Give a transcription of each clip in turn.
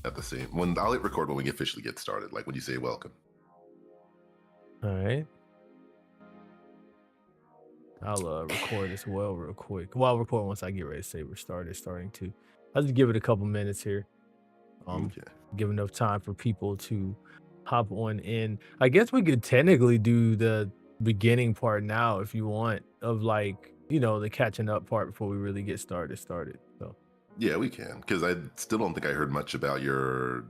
at the same when I'll hit record when we officially get started, like when you say welcome. All right. I'll record as well real quick. Well, I'll record once I get ready to say we're starting to. I'll just give it a couple minutes here. Um, Okay. give enough time for people to hop on in. I guess we could technically do the beginning part now if you want, of like, the catching up part before we really get started. So Yeah, we can. Because I still don't think I heard much about your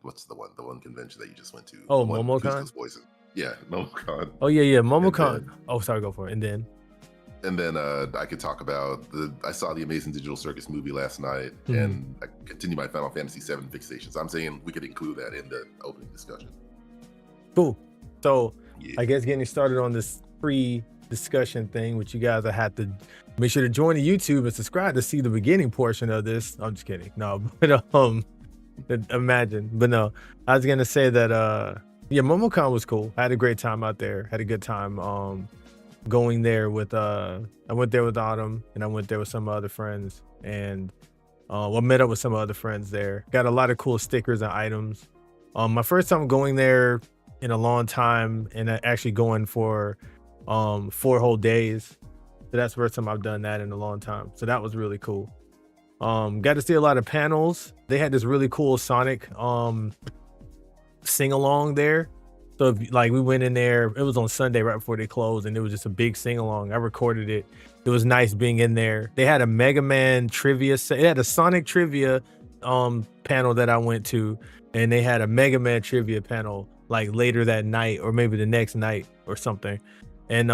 what's the one convention that you just went to? The oh, one with MomoCon? Toothless Voices. Yeah, MomoCon. Oh yeah, And MomoCon. then Oh, sorry, go for it. And then I could talk about I saw the Amazing Digital Circus movie last night, mhm. and I continue my Final Fantasy VII fixation. So I'm saying we could include that in the opening discussion. Cool. So Yeah. I guess getting started on this pre-discussion thing, which you guys will have to make sure to join the YouTube and subscribe to see the beginning portion of this. I'm just kidding. No, but imagine. But no, I was gonna say that yeah, MomoCon was cool. I had a great time out there. Had a good time going there with I went there with Autumn and I went there with some other friends and well, met up with some other friends there. Got a lot of cool stickers and items. My first time going there in a long time and actually going for 4 whole days. So that's the first time I've done that in a long time. So that was really cool. Got to see a lot of panels. They had this really cool Sonic sing along there. So like we went in there, it was on Sunday right before they closed, and it was just a big sing along. I recorded it. It was nice being in there. They had a Mega Man trivia set. It had a Sonic trivia panel that I went to, and they had a Mega Man trivia panel like later that night or maybe the next night or something. And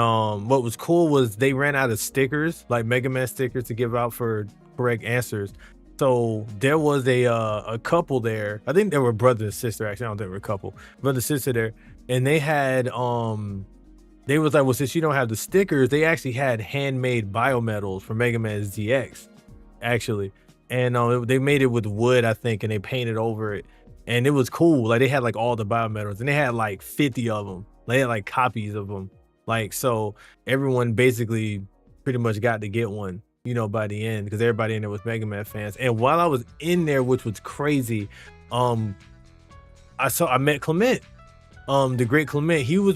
what was cool was they ran out of stickers, like Mega Man stickers to give out for correct answers. So there was a couple there. I think they were brother and sister. Actually, I don't think they were a couple. Brother and sister there, and they had they was like, well, since you don't have the stickers, they actually had handmade biometals for Mega Man ZX, actually, and they made it with wood, I think, and they painted over it, and it was cool. Like they had like all the biometals, and they had like 50 of them. They had like copies of them, like so everyone basically pretty much got to get one, by the end, because everybody in there was Mega Man fans. And while I was in there, which was crazy, I met Clement, the great Clement. He was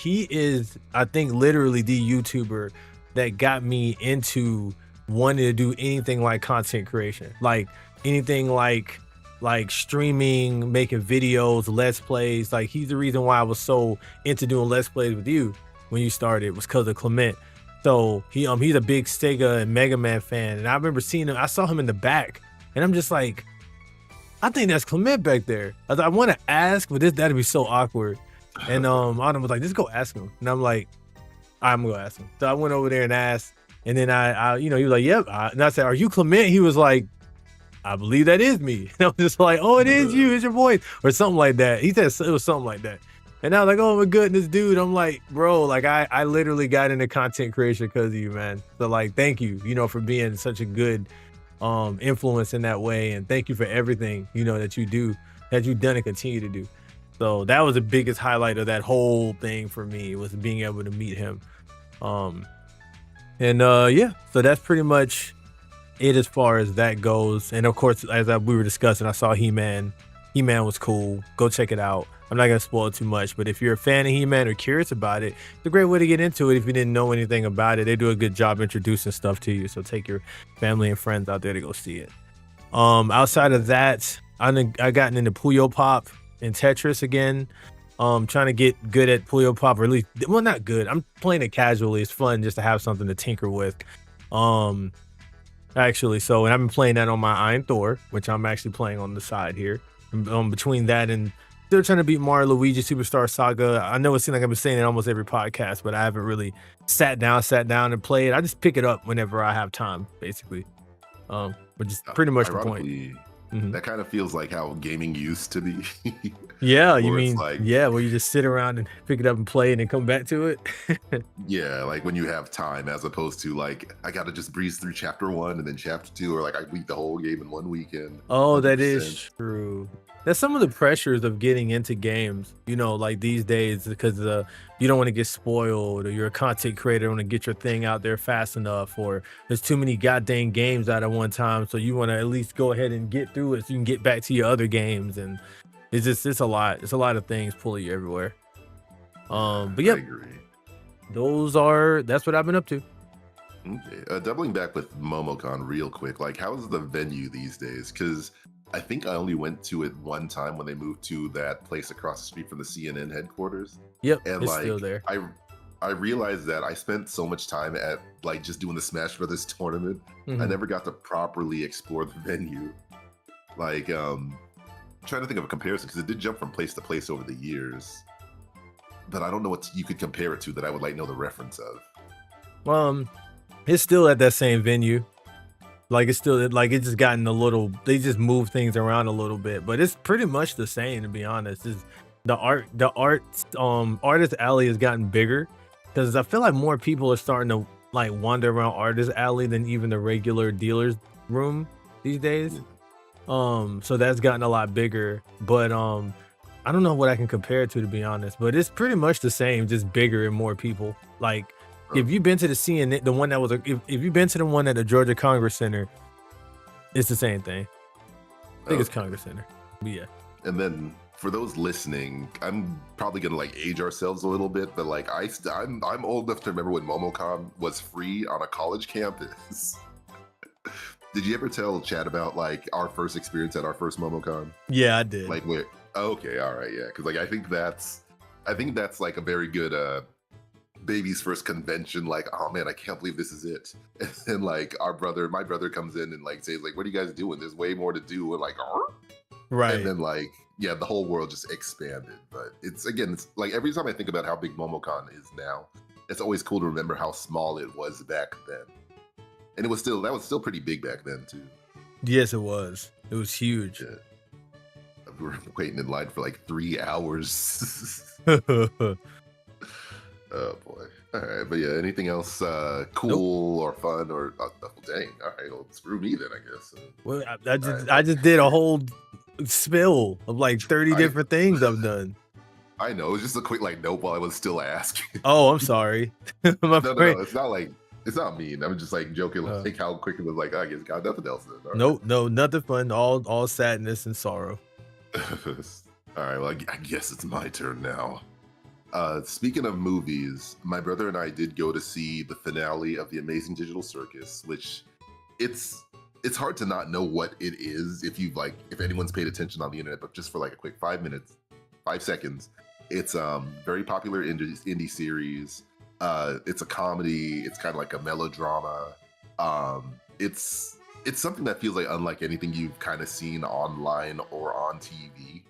he is, I think, literally the YouTuber that got me into wanting to do anything like content creation, like anything like streaming, making videos, let's plays. Like he's the reason why I was so into doing let's plays with you when you started, was because of Clement. So he's a big Sega and Mega Man fan, and I remember seeing him. I saw him in the back, and I'm just like, I think that's Clement back there. I want to ask, but that'd be so awkward. And Autumn was like, just go ask him, and I'm like, I'm gonna ask him. So I went over there and asked, and then I he was like, yep. And I said, are you Clement? He was like, I believe that is me. And I was just like, oh, it is you. It's your voice, or something like that. He said it was something like that. And I was like, oh my goodness, dude. I'm like, bro, like I literally got into content creation because of you, man. So like, thank you, for being such a good influence in that way. And thank you for everything, that you do, that you've done and continue to do. So that was the biggest highlight of that whole thing for me, was being able to meet him. Yeah, so that's pretty much it as far as that goes. And of course, as we were discussing, I saw He-Man. He-Man was cool. Go check it out. I'm not gonna spoil it too much, but if you're a fan of He-Man or curious about it, it's a great way to get into it. If you didn't know anything about it, they do a good job introducing stuff to you. So take your family and friends out there to go see it. Outside of that, I gotten into Puyo Pop and Tetris again. Trying to get good at Puyo Pop, or at least, well, not good. I'm playing it casually. It's fun just to have something to tinker with. Actually, so, and I've been playing that on my Iron Thor, which I'm actually playing on the side here. Between that and still trying to beat Mario Luigi Superstar Saga. I know it seems like I've been saying it almost every podcast, but I haven't really sat down and played it. I just pick it up whenever I have time, basically. Which is pretty much the point. That kind of feels like how gaming used to be. Yeah, you Where it's mean, like, yeah, where you just sit around and pick it up and play and then come back to it. yeah, like when you have time, as opposed to like I gotta just breeze through chapter 1 and then chapter 2, or like I beat the whole game in one weekend. Oh, that is 100%. true. that's some of the pressures of getting into games, you know, like these days, because you don't want to get spoiled, or you're a content creator, want to get your thing out there fast enough, or there's too many goddamn games out at one time, so you want to at least go ahead and get through it so you can get back to your other games, and it's a lot. It's a lot of things pulling you everywhere. Yeah, But I yep, agree. that's what I've been up to. Okay. Doubling back with MomoCon real quick, like how's the venue these days? Because I think I only went to it one time when they moved to that place across the street from the CNN headquarters, Yep, and it's still like there. I realized that I spent so much time at like just doing the Smash Brothers tournament, I Mhm. never got to properly explore the venue. Like, trying to think of a comparison because it did jump from place to place over the years, but I don't know what you could compare it to that I would like know the reference of. Um, it's still at that same venue. Like it's still like it's just gotten a little. They just move things around a little bit, but it's pretty much the same to be honest. Is artist alley has gotten bigger because I feel like more people are starting to like wander around artist alley than even the regular dealers room these days. Yeah. So that's gotten a lot bigger, but I don't know what I can compare it to be honest, but it's pretty much the same, just bigger and more people. Like if Okay. you've been to the CNN, the one that was if you've been to the one at the Georgia Congress Center, it's the same thing. I think it's Okay. Congress Center. But yeah. And then for those listening, I'm probably gonna like age ourselves a little bit, but like I'm old enough to remember when MomoCon was free on a college campus. Did you ever tell Chad about like our first experience at our first MomoCon? Yeah, I did. Like where? Okay, all right, yeah, because like I think that's like a very good baby's first convention. Like, oh man, I can't believe this is it. And then like my brother comes in and like says like, what are you guys doing? There's way more to do. And like, "Arr?" And Right. then like yeah, the whole world just expanded. But it's again, it's like every time I think about how big MomoCon is now, it's always cool to remember how small it was back then. And that was still pretty big back then too. Yes, it was. It was huge. Yeah. We were waiting in line for like 3 hours. Oh boy. All right, but yeah, anything else Nope. cool or fun or dang? All right, well, screw me then, I guess. Well, I All right, just I well, just did a whole spill of like 30 I different things I've done. I know it's just a quick like nope while I was still asking. Oh, I'm sorry. My No, brain. it's not like it's not mean. I'm just like joking, Uh, like how quick it was. Like I guess got nothing else. Then. All right. nope, no, nothing fun. All sadness and sorrow. All right. Well, I guess it's my turn now. Speaking of movies, my brother and I did go to see the finale of The Amazing Digital Circus, which it's it's hard to not know what it is if you've like if anyone's paid attention on the internet, but just for like a quick 5 minutes, 5 seconds, it's very popular indie series. It's a comedy. It's kind of like a melodrama. It's something that feels like unlike anything you've kind of seen online or on TV.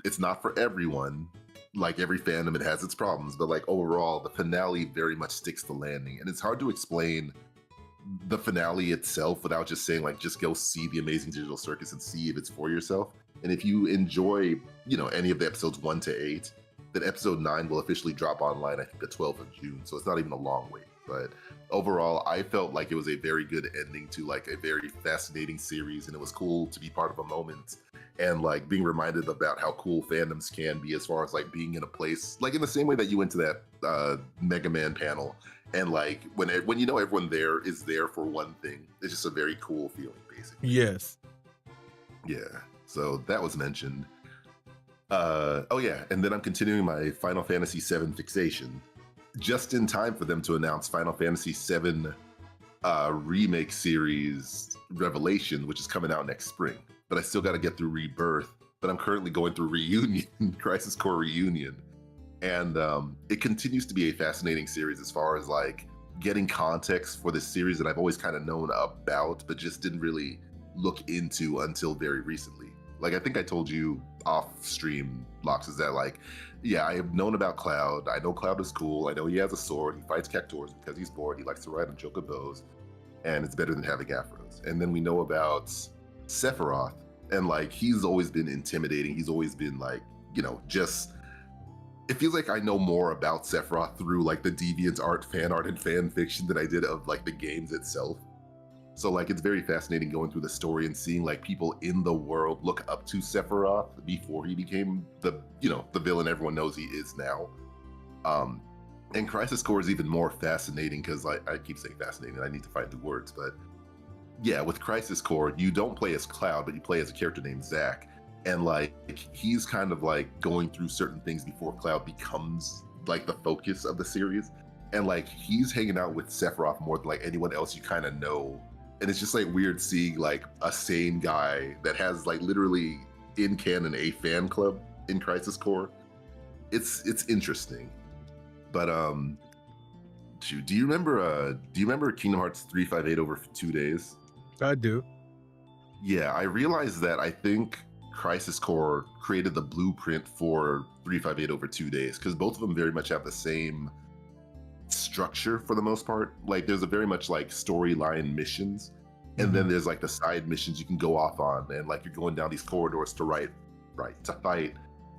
It's not for everyone. Like every fandom, it has its problems, but like overall, the finale very much sticks the landing, and it's hard to explain the finale itself without just saying like just go see the Amazing Digital Circus and see if it's for yourself. And if you enjoy, any of the episodes 1 to 8, then episode 9 will officially drop online, I think the 12th of June. So it's not even a long wait. But overall, I felt like it was a very good ending to like a very fascinating series, and it was cool to be part of a moment and like being reminded about how cool fandoms can be as far as like being in a place like in the same way that you went to that Mega Man panel, and like when you know everyone there is there for one thing, it's just a very cool feeling basically. Yes. Yeah, so that was mentioned. Oh yeah, and then I'm continuing my Final Fantasy VII fixation just in time for them to announce Final Fantasy VII remake series Revelation, which is coming out next spring. But I still got to get through Rebirth. But I'm currently going through Reunion, Crisis Core Reunion, and it continues to be a fascinating series as far as like getting context for this series that I've always kind of known about, but just didn't really look into until very recently. Like I think I told you off stream, Locks, is that like, yeah, I have known about Cloud. I know Cloud is cool. I know he has a sword. He fights Cactuars because he's bored. He likes to ride on chocobos, and it's better than having afros. And then we know about Sephiroth, and like he's always been intimidating. He's always been like, just it feels like I know more about Sephiroth through like the Deviant art, fan art, and fan fiction than I did of like the games itself. So like it's very fascinating going through the story and seeing like people in the world look up to Sephiroth before he became the villain everyone knows he is now. Um, and Crisis Core is even more fascinating because I keep saying fascinating. I need to find the words, but yeah, with Crisis Core, you don't play as Cloud, but you play as a character named Zack, and like he's kind of like going through certain things before Cloud becomes like the focus of the series, and like he's hanging out with Sephiroth more than like anyone else you kind of know, and it's just like weird seeing like a sane guy that has like literally in canon a fan club in Crisis Core. It's interesting, but shoot, do you remember Kingdom Hearts 358 over 2 days? I do. Yeah, I realized that I think Crisis Core created the blueprint for 358 over 2 days because both of them very much have the same structure for the most part. Like there's a very much like storyline missions, and then there's like the side missions you can go off on, and like you're going down these corridors to fight,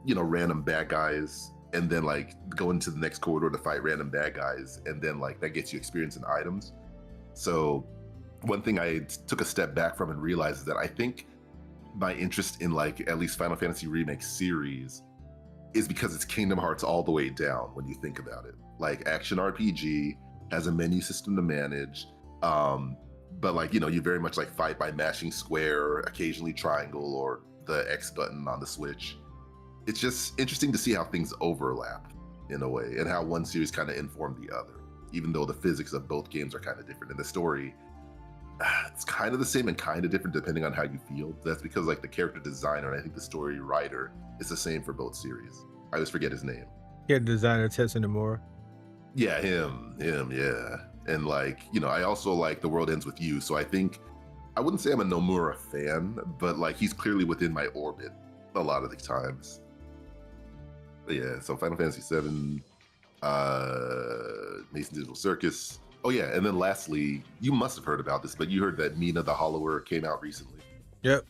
random bad guys, and then like go into the next corridor to fight random bad guys, and then like that gets you experience and items. So one thing I took a step back from and realized is that I think my interest in like at least Final Fantasy Remake series is because it's Kingdom Hearts all the way down when you think about it. Like action RPG has a menu system to manage, but like you very much like fight by mashing square, occasionally triangle, or the X button on the Switch. It's just interesting to see how things overlap in a way, and how one series kind of informed the other, even though the physics of both games are kind of different. And the story, it's kind of the same and kind of different depending on how you feel. That's because like the character designer and I think the story writer is the same for both series. I always forget his name. Yeah, designer Tetsu Nomura. Yeah, him, yeah. And like, I also like The World Ends With You, so I think, I wouldn't say I'm a Nomura fan, but like he's clearly within my orbit a lot of the times. But yeah, so Final Fantasy VII, Mason Digital Circus. Oh yeah, and then lastly, you must have heard about this, but you heard that Mina the Hollower came out recently. Yep.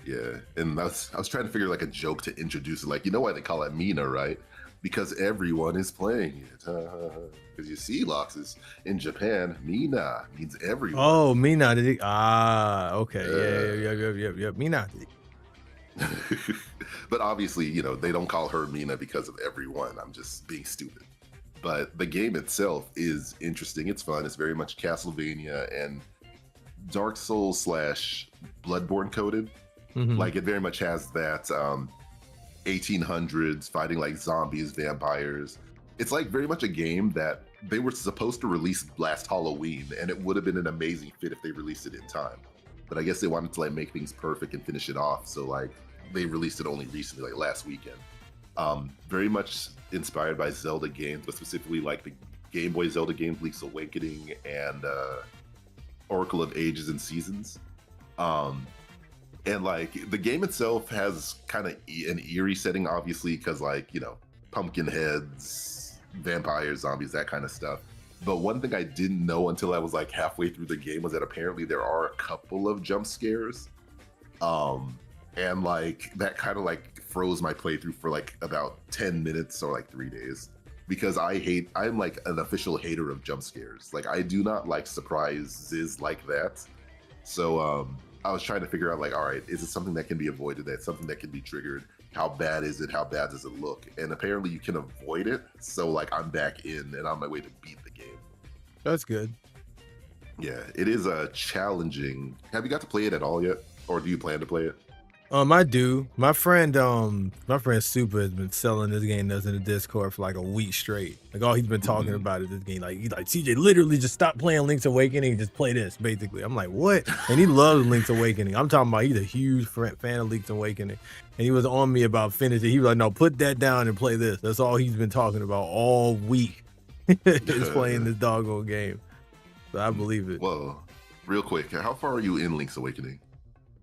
Yeah, and I was trying to figure like a joke to introduce it. Like, you know why they call it Mina, right? Because everyone is playing it. Because you see, Loxus, in Japan, Mina means everyone. Oh, Mina. Okay. Yeah. Mina. But obviously, they don't call her Mina because of everyone. I'm just being stupid. But the game itself is interesting. It's fun. It's very much Castlevania and Dark Souls / Bloodborne coded. Mm-hmm. Like it very much has that 1800s fighting like zombies, vampires. It's like very much a game that they were supposed to release last Halloween, and it would have been an amazing fit if they released it in time. But I guess they wanted to like make things perfect and finish it off. So like they released it only recently, like last weekend. Very much inspired by Zelda games, but specifically like the Game Boy Zelda games, Link's Awakening and Oracle of Ages and Seasons. And like the game itself has kind of an eerie setting, obviously, because like, pumpkin heads, vampires, zombies, that kind of stuff. But one thing I didn't know until I was like halfway through the game was that apparently there are a couple of jump scares. And like that kind of like froze my playthrough for like about 10 minutes or like 3 days, because I'm like an official hater of jump scares. Like I do not like surprises like that. So I was trying to figure out like, all right, is it something that can be avoided? That's something that can be triggered? How bad is it? How bad does it look? And apparently you can avoid it. So like I'm back in and on my way to beat the game. That's good. Yeah, it is a challenging. Have you got to play it at all yet? Or do you plan to play it? I do. My friend Super has been selling this game in the Discord for like a week straight. Like all he's been talking about is this game. Like he's like, CJ, literally just stop playing Link's Awakening, just play this, basically. I'm like, what? And he loves Link's Awakening. I'm talking about he's a huge fan of Link's Awakening. And he was on me about finishing. He was like, no, put that down and play this. That's all he's been talking about all week. Is playing this doggone game. So I believe it. Well, real quick, how far are you in Link's Awakening?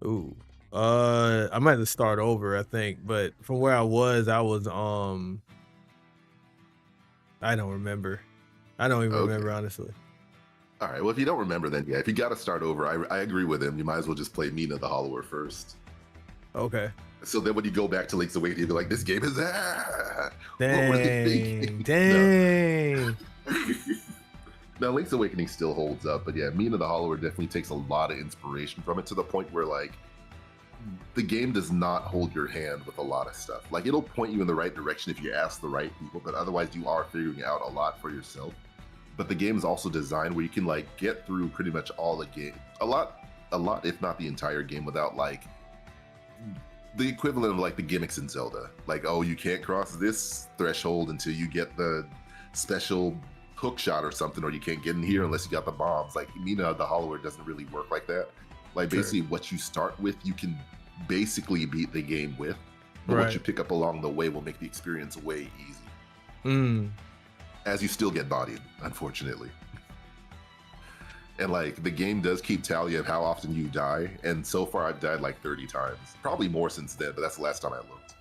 Ooh. I might have to start over, I think, but from where I was I don't remember. I don't even remember, honestly. All right, well, if you don't remember, then yeah, if you got to start over, I agree with him. You might as well just play Mina the Hollower first. Okay. So then when you go back to Link's Awakening, you'll be like, this game is Dang. what were they thinking? Dang. Now, Link's Awakening still holds up, but yeah, Mina the Hollower definitely takes a lot of inspiration from it to the point where like the game does not hold your hand with a lot of stuff. Like it'll point you in the right direction if you ask the right people, but otherwise you are figuring out a lot for yourself. But the game is also designed where you can like get through pretty much all the game, a lot, if not the entire game, without like the equivalent of like the gimmicks in Zelda. Like, oh, you can't cross this threshold until you get the special hook shot or something, or you can't get in here unless you got the bombs. Like Mina the Hollower doesn't really work like that. Like basically what you start with, you can basically beat the game with, but what you pick up along the way will make the experience way easy. As you still get bodied, unfortunately. And like the game does keep tally of how often you die, and so far I've died like 30 times, probably more since then, but that's the last time I looked.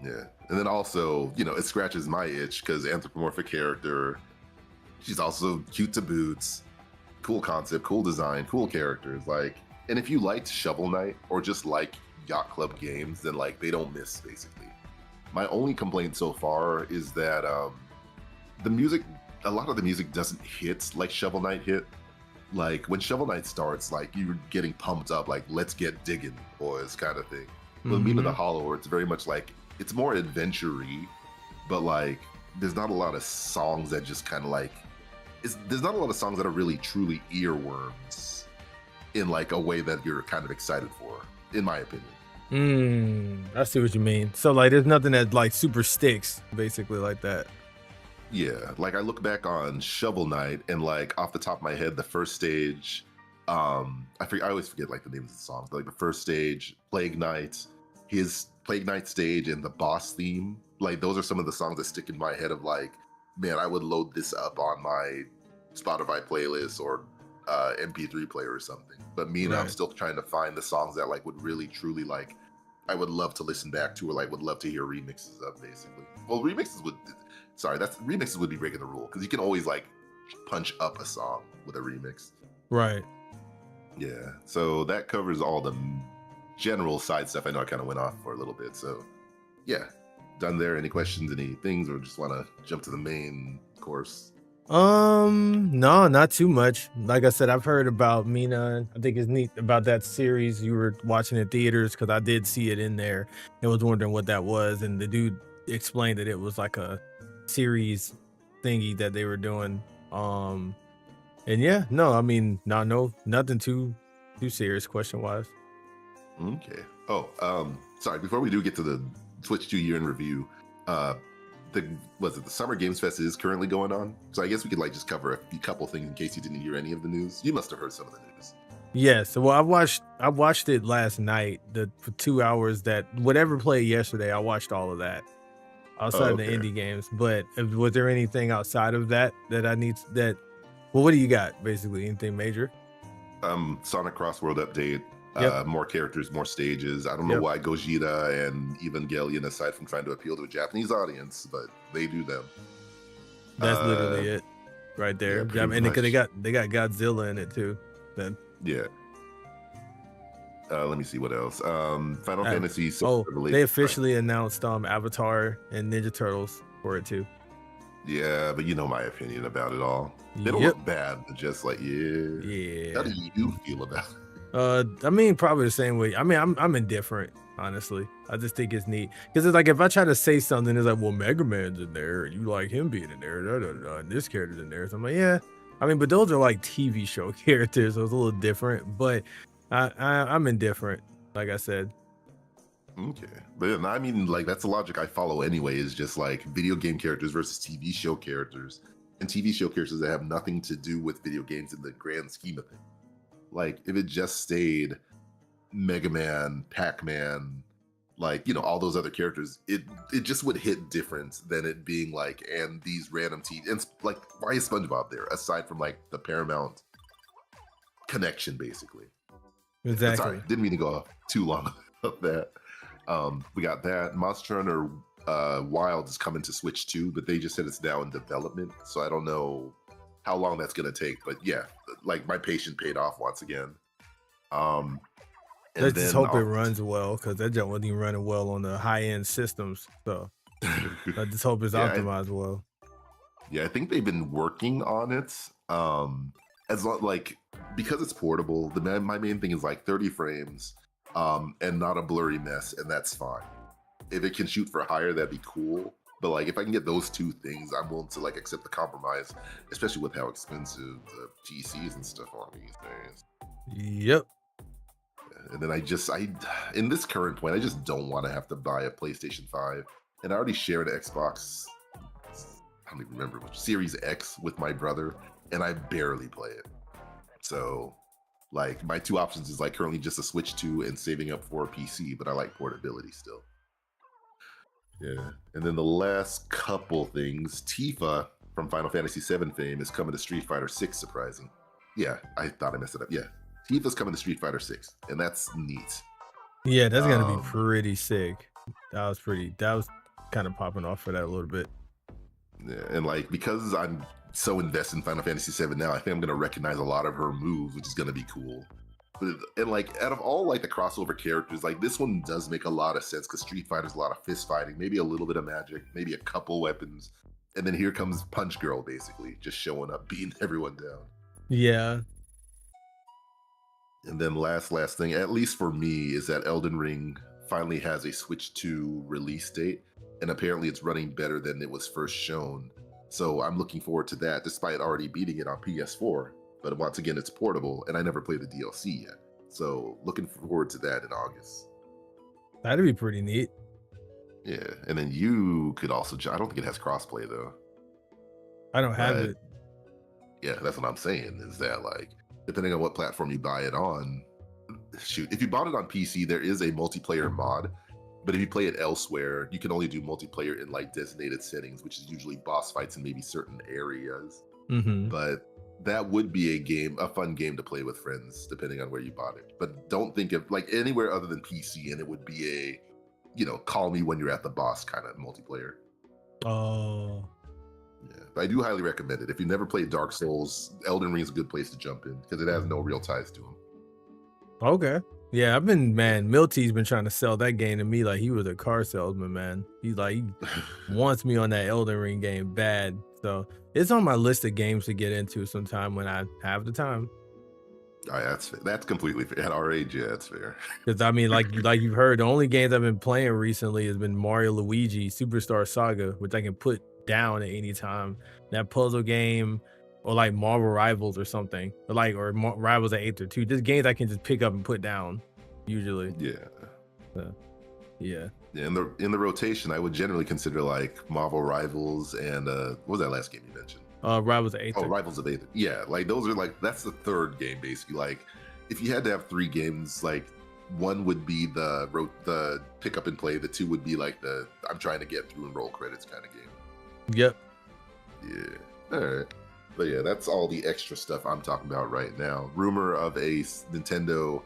Yeah, and then also, you know, it scratches my itch because anthropomorphic character, she's also cute to boots, cool concept, cool design, cool characters. Like, and if you liked Shovel Knight or just like Yacht Club games, then like they don't miss basically. My only complaint so far is that the music, a lot of the music doesn't hit like Shovel Knight hit. Like when Shovel Knight starts, like you're getting pumped up, like let's get digging, boys, kind of thing. With Mina the Hollower, it's very much like it's more adventure-y, but like there's not a lot of songs that just kind of like there's not a lot of songs that are really truly earworms in like a way that you're kind of excited for, in my opinion. I see what you mean. So like there's nothing that like super sticks basically like that. Yeah, like I look back on Shovel Knight and like off the top of my head, the first stage, I always forget like the names of the songs, but like the first stage, Plague Knight, his Plague Knight stage, and the boss theme, like those are some of the songs that stick in my head of like, man, I would load this up on my Spotify playlist or MP3 player or something. But me and I'm still trying to find the songs that like would really truly like I would love to listen back to, or like would love to hear remixes of basically. Well, remixes would be breaking the rule because you can always like punch up a song with a remix. Right. Yeah. So that covers all the general side stuff. I know I kind of went off for a little bit. So yeah, done there. Any questions, any things, or just want to jump to the main course? No, not too much. Like I said, I've heard about Mina. I think it's neat about that series you were watching in theaters because I did see it in there and was wondering what that was. And the dude explained that it was like a series thingy that they were doing. And yeah, no, I mean, no, nothing too serious question wise. Okay. Oh, sorry. Before we do get to the Twitch 2 year in review, the Summer Games Fest is currently going on, so I guess we could like just cover a couple things in case you didn't hear any of the news. You must have heard some of the news. Yes, well, I watched it last night. For 2 hours that whatever played yesterday, I watched all of that outside of the indie games. But was there anything outside of that I need that? Well, what do you got? Basically, anything major? Sonic Cross World update. More characters, more stages. I don't know why Gogeta and Evangelion, aside from trying to appeal to a Japanese audience, but they do them. That's literally it, right there. Yeah, and they got Godzilla in it too. Then let me see what else. Final Fantasy. They officially announced Avatar and Ninja Turtles for it too. Yeah, but you know my opinion about it all. They don't look bad, but just like yeah. How do you feel about it? I mean, probably the same way. I mean, I'm indifferent, honestly. I just think it's neat because it's like if I try to say something, it's like, well, Mega Man's in there, and you like him being in there, and this character's in there. So I'm like, yeah. I mean, but those are like TV show characters, so it's a little different. But I'm indifferent, like I said. Okay, but I mean, like that's the logic I follow anyway. Is just like video game characters versus TV show characters, and TV show characters that have nothing to do with video games in the grand scheme of things. Like if it just stayed Mega Man, Pac-Man, like, you know, all those other characters, it just would hit different than it being like, and these random and like, why is SpongeBob there aside from like the Paramount connection, basically? Exactly. Sorry, didn't mean to go too long about that. We got that. Monster Hunter Wild is coming to Switch 2, but they just said it's now in development, so I don't know how long that's gonna take, but yeah, like my patience paid off once again. Let's just hope it runs well, because that jump wasn't even running well on the high-end systems. So I just hope it's optimized well. Yeah, I think they've been working on it. As long like because it's portable, my main thing is like 30 frames, and not a blurry mess, and that's fine. If it can shoot for higher, that'd be cool. But like if I can get those two things, I'm willing to like accept the compromise, especially with how expensive the PCs and stuff are these days. Yep. And then I in this current point, I just don't want to have to buy a PlayStation 5. And I already share an Xbox, I don't even remember which Series X with my brother, and I barely play it. So like my two options is like currently just a Switch 2 and saving up for a PC, but I like portability still. Yeah. And then the last couple things, Tifa from Final Fantasy VII fame is coming to Street Fighter 6, surprising. Yeah, I thought I messed it up. Yeah. Tifa's coming to Street Fighter 6, and that's neat. Yeah, that's gonna be Um, pretty sick. That was kind of popping off for that a little bit. yeah, and like because I'm so invested in Final Fantasy VII now, I think I'm gonna recognize a lot of her moves, which is gonna be cool. And like out of all like the crossover characters, like this one does make a lot of sense because Street Fighter's a lot of fist fighting, maybe a little bit of magic, maybe a couple weapons, and then here comes Punch Girl basically just showing up, beating everyone down. Yeah. And then last thing, at least for me, is that Elden Ring finally has a Switch 2 release date, and apparently it's running better than it was first shown. So I'm looking forward to that, despite already beating it on PS4. But once again, it's portable, and I never played the DLC yet. So looking forward to that in August. That'd be pretty neat. Yeah, and then you could also. I don't think it has crossplay though. I don't have But it. yeah, that's what I'm saying. Is that like depending on what platform you buy it on? Shoot, if you bought it on PC, there is a multiplayer mod. But if you play it elsewhere, you can only do multiplayer in like designated settings, which is usually boss fights in maybe certain areas. Mm-hmm. But that would be a fun game to play with friends, depending on where you bought it. But don't think of like anywhere other than PC, and it would be a, call me when you're at the boss kind of multiplayer. Oh. Yeah, but I do highly recommend it. If you've never played Dark Souls, Elden Ring is a good place to jump in because it has no real ties to him. Okay. Yeah, Milty's been trying to sell that game to me like he was a car salesman, man. He wants me on that Elden Ring game bad. So it's on my list of games to get into sometime when I have the time. All right, that's completely fair. At our age, yeah, that's fair. Because I mean, like you've heard, the only games I've been playing recently has been Mario Luigi Superstar Saga, which I can put down at any time. That puzzle game, or like Marvel Rivals or something, or Rivals at 8 or 2. Just games I can just pick up and put down, usually. Yeah. Yeah. Yeah, in the rotation, I would generally consider like Marvel Rivals and what was that last game you mentioned? Rivals at 8. Oh, Rivals of Aether. Yeah, like those are like that's the third game basically. Like if you had to have three games, like one would be the pick up and play. The two would be like the I'm trying to get through and roll credits kind of game. Yep. Yeah. All right. But yeah, that's all the extra stuff I'm talking about right now. Rumor of a Nintendo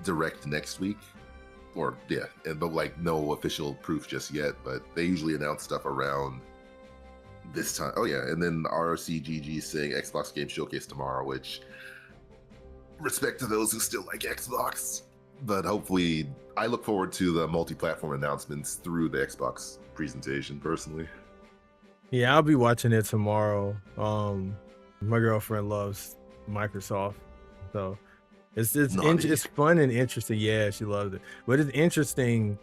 Direct next week. Or yeah, but like no official proof just yet, but they usually announce stuff around this time. Oh yeah, and then RCGG saying Xbox Game Showcase tomorrow, which respect to those who still like Xbox. But hopefully I look forward to the multi-platform announcements through the Xbox presentation personally. Yeah, I'll be watching it tomorrow. My girlfriend loves Microsoft, so it's fun and interesting. Yeah, she loves it, but it's interesting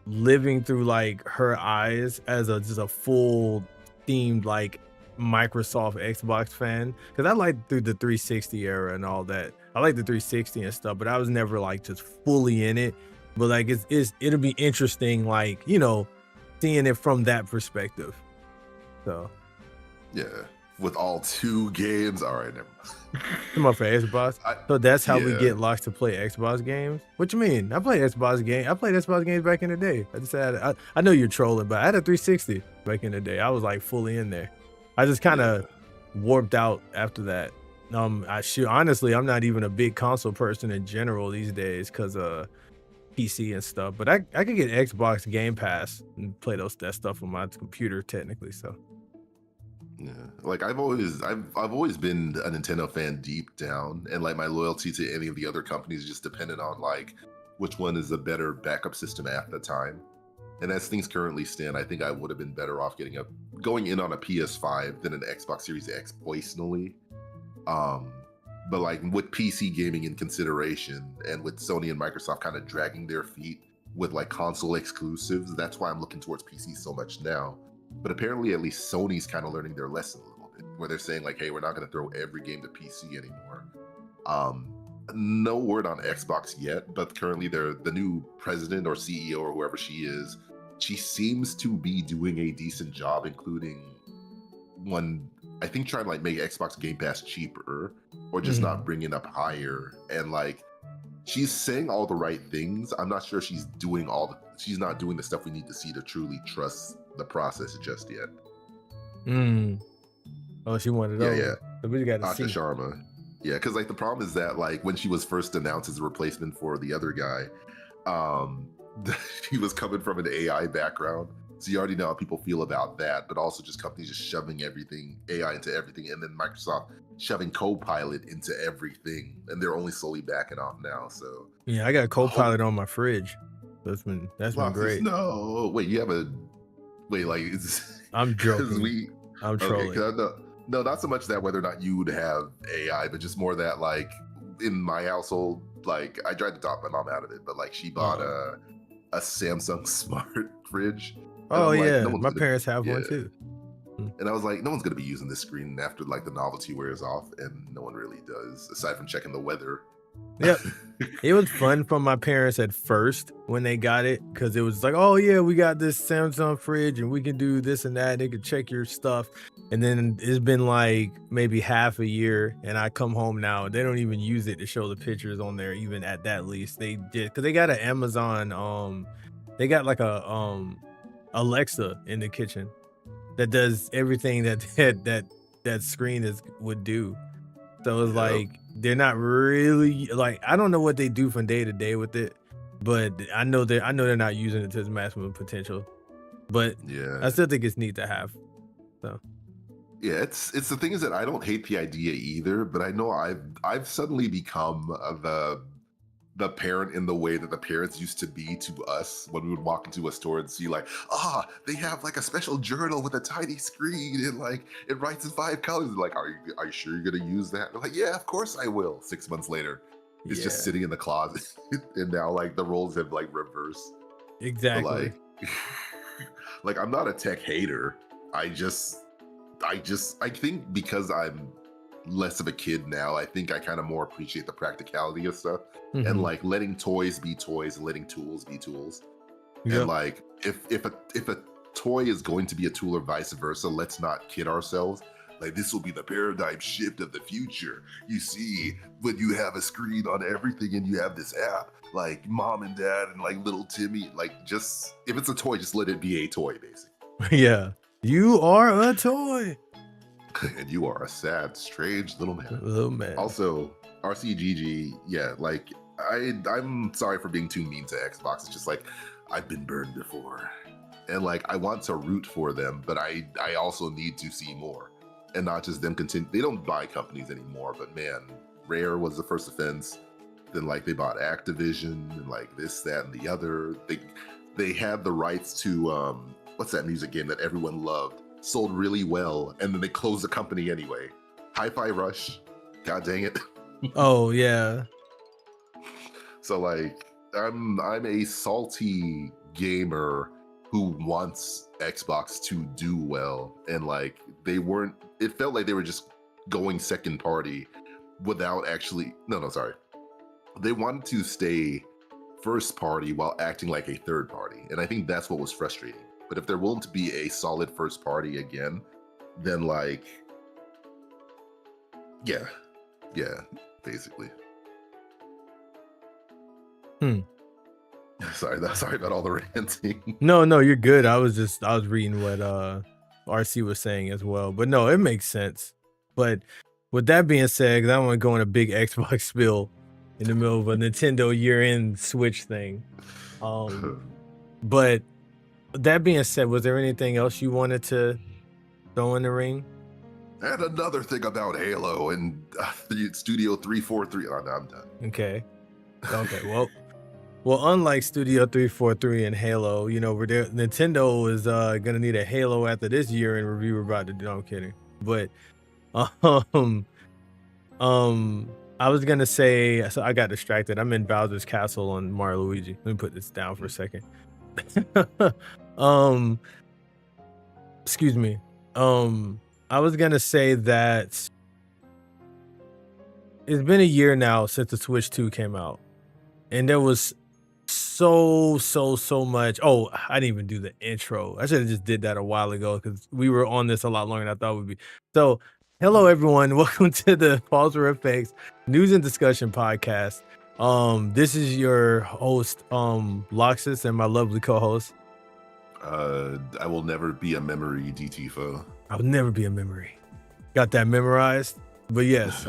living through like her eyes as just a full themed like Microsoft Xbox fan, because I like through the 360 era and all that. I like the 360 and stuff, but I was never like just fully in it. But like it'll be interesting, like seeing it from that perspective. So yeah, with all two games. All right, never mind. Come on for Xbox. So that's how we get locked to play Xbox games. What you mean? I played Xbox games back in the day. I know you're trolling, but I had a 360 back in the day. I was like fully in there. I just kind of warped out after that. Honestly, I'm not even a big console person in general these days because PC and stuff. But I could get Xbox Game Pass and play that stuff on my computer technically. So. Yeah, like I've always been a Nintendo fan deep down, and like my loyalty to any of the other companies just depended on like which one is the better backup system at the time. And as things currently stand, I think I would have been better off going in on a PS5 than an Xbox Series X personally. Um, but like with PC gaming in consideration, and with Sony and Microsoft kind of dragging their feet with like console exclusives, that's why I'm looking towards PC so much now. But apparently, at least Sony's kind of learning their lesson a little bit, where they're saying like, "Hey, we're not going to throw every game to PC anymore." Um, no word on Xbox yet, but currently the new president or CEO or whoever she is, she seems to be doing a decent job, including one, I think, trying to like make Xbox Game Pass cheaper or just not bringing up higher. And like, she's saying all the right things. I'm not sure she's not doing the stuff we need to see to truly trust the process just yet. Oh, she wanted Yeah, those. yeah. So we got to Asha see. Sharma. Yeah, because like the problem is that like when she was first announced as a replacement for the other guy, he was coming from an AI background. So you already know how people feel about that, but also just companies just shoving everything, AI into everything, and then Microsoft shoving Copilot into everything, and they're only slowly backing off now. So Yeah, I got Copilot on my fridge. That's been great. No, wait, you have like it's I'm because joking. I'm trolling. No, not so much that whether or not you would have AI, but just more that like in my household, like I tried to talk my mom out of it, but like she bought a Samsung smart fridge. Oh like, yeah, my parents have one too. And I was like, no one's gonna be using this screen after like the novelty wears off, and no one really does, aside from checking the weather. Yep. It was fun for my parents at first when they got it, because it was like, oh yeah, we got this Samsung fridge and we can do this and that. They could check your stuff. And then it's been like maybe half a year, and I come home now and they don't even use it to show the pictures on there, even at that least. They did, because they got an Amazon, they got like a Alexa in the kitchen that does everything that screen would do. So it's like they're not really like, I don't know what they do from day to day with it, but I know they're not using it to its maximum potential. But Yeah, I still think it's neat to have. So yeah, it's the thing is that I don't hate the idea either, but I know I've suddenly become the parent in the way that the parents used to be to us when we would walk into a store and see like, they have like a special journal with a tiny screen and like it writes in 5 colors. Like, are you sure you're gonna use that? They're like, yeah, of course I will. 6 months later, it's just sitting in the closet, and now like the roles have like reversed. exactly. But like, like I'm not a tech hater. I think because I'm less of a kid now, I think I kind of more appreciate the practicality of stuff and like letting toys be toys and letting tools be tools. And like if a toy is going to be a tool or vice versa, let's not kid ourselves. Like this will be the paradigm shift of the future. You see, when you have a screen on everything and you have this app, like mom and dad and like little Timmy, like just if it's a toy, just let it be a toy, basically. Yeah. You are a toy. And you are a sad, strange little man. Little man. Also, RCGG, yeah, like I'm sorry for being too mean to Xbox. It's just like I've been burned before, and like I want to root for them, but I also need to see more, and not just them continue. They don't buy companies anymore, but man, Rare was the first offense. Then like they bought Activision and like this, that, and the other. They had the rights to what's that music game that everyone loved? Sold really well, and then they closed the company anyway. Hi-Fi Rush, god dang it. Oh yeah. So like I'm a salty gamer who wants Xbox to do well, and like it felt like they were just going second party without actually sorry. They wanted to stay first party while acting like a third party, and I think that's what was frustrating. But if they're willing to be a solid first party again, then like, yeah, basically. Sorry about all the ranting. No, you're good. I was reading what RC was saying as well. But no, it makes sense. But with that being said, because I don't want to go on a big Xbox spill in the middle of a Nintendo year-end Switch thing. But that being said, was there anything else you wanted to throw in the ring? And another thing about Halo and Studio 343. Oh, no, I'm done. Okay. Well, Well, unlike Studio 343 and Halo, where Nintendo is gonna need a Halo after this year in review we're about to do. No, I'm kidding. But um um I was gonna say, so I got distracted. I'm in Bowser's Castle on Mario Luigi. Let me put this down for a second. um excuse me. I was gonna say that it's been a year now since the Switch 2 came out. And there was so much. Oh, I didn't even do the intro. I should have just did that a while ago because we were on this a lot longer than I thought we'd be. So, hello everyone. Welcome to the Pause for Effects News and Discussion Podcast. This is your host, Loxus, and my lovely co-host. I will never be a memory, DT foe. I'll never be a memory. Got that memorized. But yes,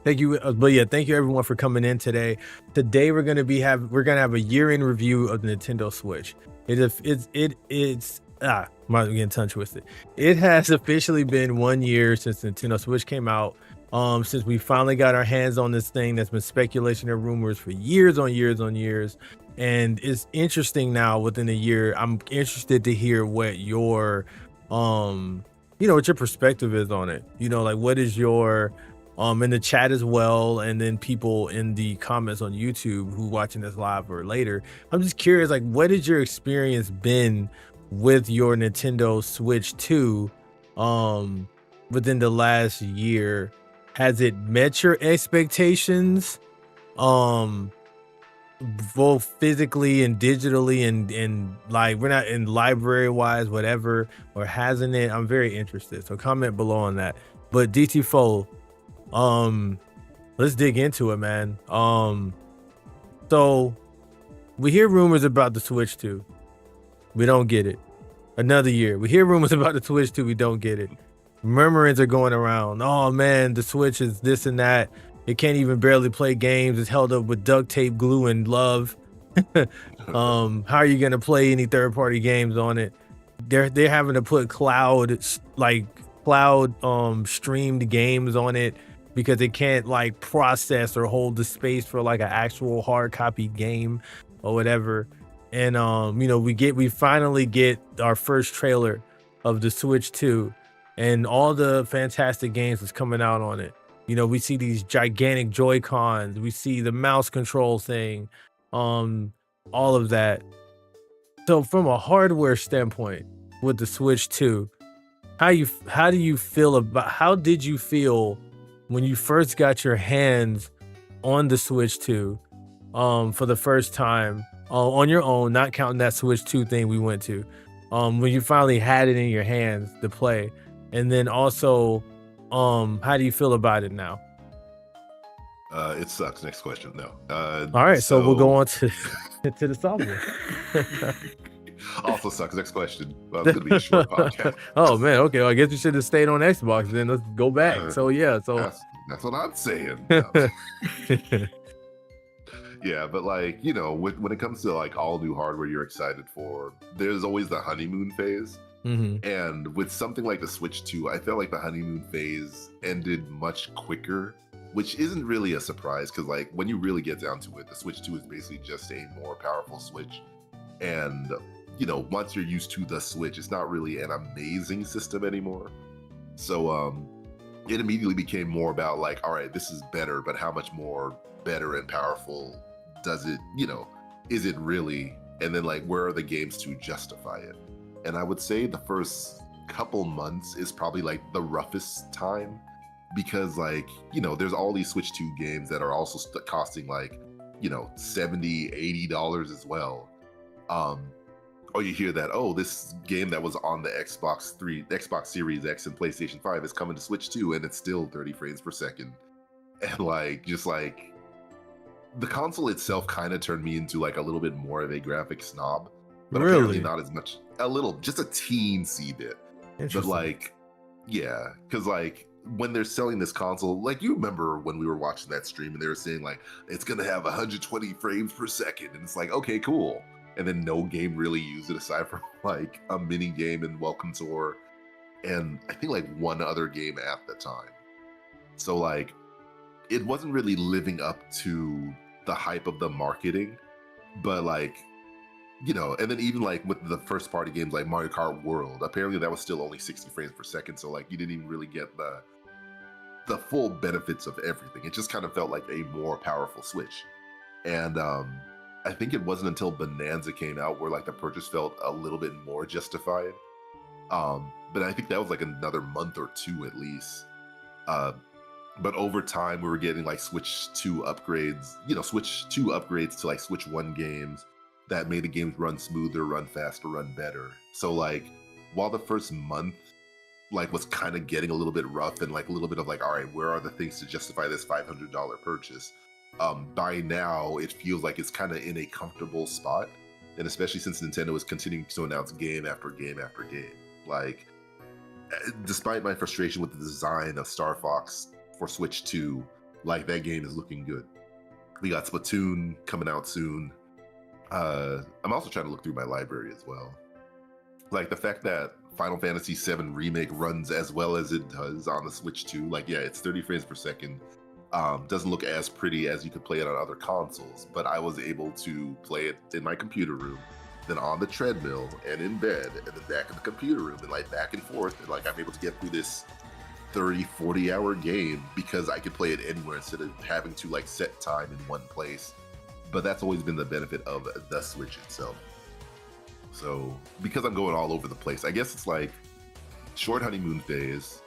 thank you. But yeah, thank you everyone for coming in today. Today we're gonna have a year in review of the Nintendo Switch. Might get in tongue twisted. It has officially been 1 year since Nintendo Switch came out. Since we finally got our hands on this thing that's been speculation and rumors for years on years. And it's interesting now within a year. I'm interested to hear what your what your perspective is on it. Like what is your in the chat as well, and then people in the comments on YouTube who watching this live or later. I'm just curious, like, what has your experience been with your Nintendo Switch 2 within the last year? Has it met your expectations, both physically and digitally, and like we're not in library wise, whatever, or hasn't it? I'm very interested, so comment below on that. But DT4, let's dig into it, man. So we hear rumors about the Switch 2. We don't get it. Another year. We hear rumors about the Switch 2. We don't get it. Murmurings are going around. Oh man, the Switch is this and that. It can't even barely play games. It's held up with duct tape, glue, and love. How are you gonna play any third-party games on it? They're having to put cloud streamed games on it because it can't like process or hold the space for like an actual hard copy game or whatever. And we finally get our first trailer of the Switch 2 and all the fantastic games that's coming out on it. We see these gigantic Joy-Cons, we see the mouse control thing, all of that. So from a hardware standpoint with the Switch 2, how did you feel when you first got your hands on the Switch 2 for the first time on your own, not counting that Switch 2 thing we went to, when you finally had it in your hands to play? And then also, how do you feel about it now? It sucks. Next question. No. All right, so we'll go on to the software. Also sucks. Next question. Well, it's gonna be a short podcast. Oh man, okay. Well, I guess you should have stayed on Xbox. Then let's go back. That's what I'm saying. Yeah, but like when it comes to like all new hardware you're excited for, there's always the honeymoon phase. Mm-hmm. And with something like the Switch 2, I felt like the honeymoon phase ended much quicker, which isn't really a surprise because like when you really get down to it, the Switch 2 is basically just a more powerful Switch. And once you're used to the Switch, it's not really an amazing system anymore. So it immediately became more about like, all right, this is better, but how much more better and powerful does it, is it really? And then like, where are the games to justify it? And I would say the first couple months is probably like the roughest time because like, there's all these Switch 2 games that are also costing like, $70, $80 as well. Or you hear that, oh, this game that was on the Xbox Series X and PlayStation 5 is coming to Switch 2 and it's still 30 frames per second. And like, just like the console itself kind of turned me into like a little bit more of a graphic snob. But apparently not as much, just a teensy bit. But like, yeah, because like when they're selling this console, like you remember when we were watching that stream and they were saying like, it's gonna have 120 frames per second. And it's like, okay, cool. And then no game really used it aside from like a mini game in Welcome Tour. And I think like one other game at the time. So like, it wasn't really living up to the hype of the marketing, but like, you know, and then even like with the first party games like Mario Kart World, apparently that was still only 60 frames per second. So like you didn't even really get the full benefits of everything. It just kind of felt like a more powerful Switch. And I think it wasn't until Bonanza came out where like the purchase felt a little bit more justified. But I think that was like another month or two at least. But over time we were getting like Switch 2 upgrades, you know, Switch 2 upgrades to like Switch 1 games that made the games run smoother, run faster, run better. So like while the first month like was kind of getting a little bit rough and like a little bit of like, all right, where are the things to justify this $500 purchase? By now it feels like it's kind of in a comfortable spot, and especially since Nintendo is continuing to announce game after game after game. Like, despite my frustration with the design of Star Fox for Switch 2, like that game is looking good. We got Splatoon coming out soon. I'm also trying to look through my library as well. Like the fact that Final Fantasy VII Remake runs as well as it does on the Switch 2, like yeah, it's 30 frames per second. Doesn't look as pretty as you could play it on other consoles, but I was able to play it in my computer room, then on the treadmill and in bed, and then back in the computer room, and like back and forth, and like I'm able to get through this 30-40 hour game because I could play it anywhere instead of having to like set time in one place. But that's always been the benefit of the Switch itself. So because I'm going all over the place, I guess it's like short honeymoon phase,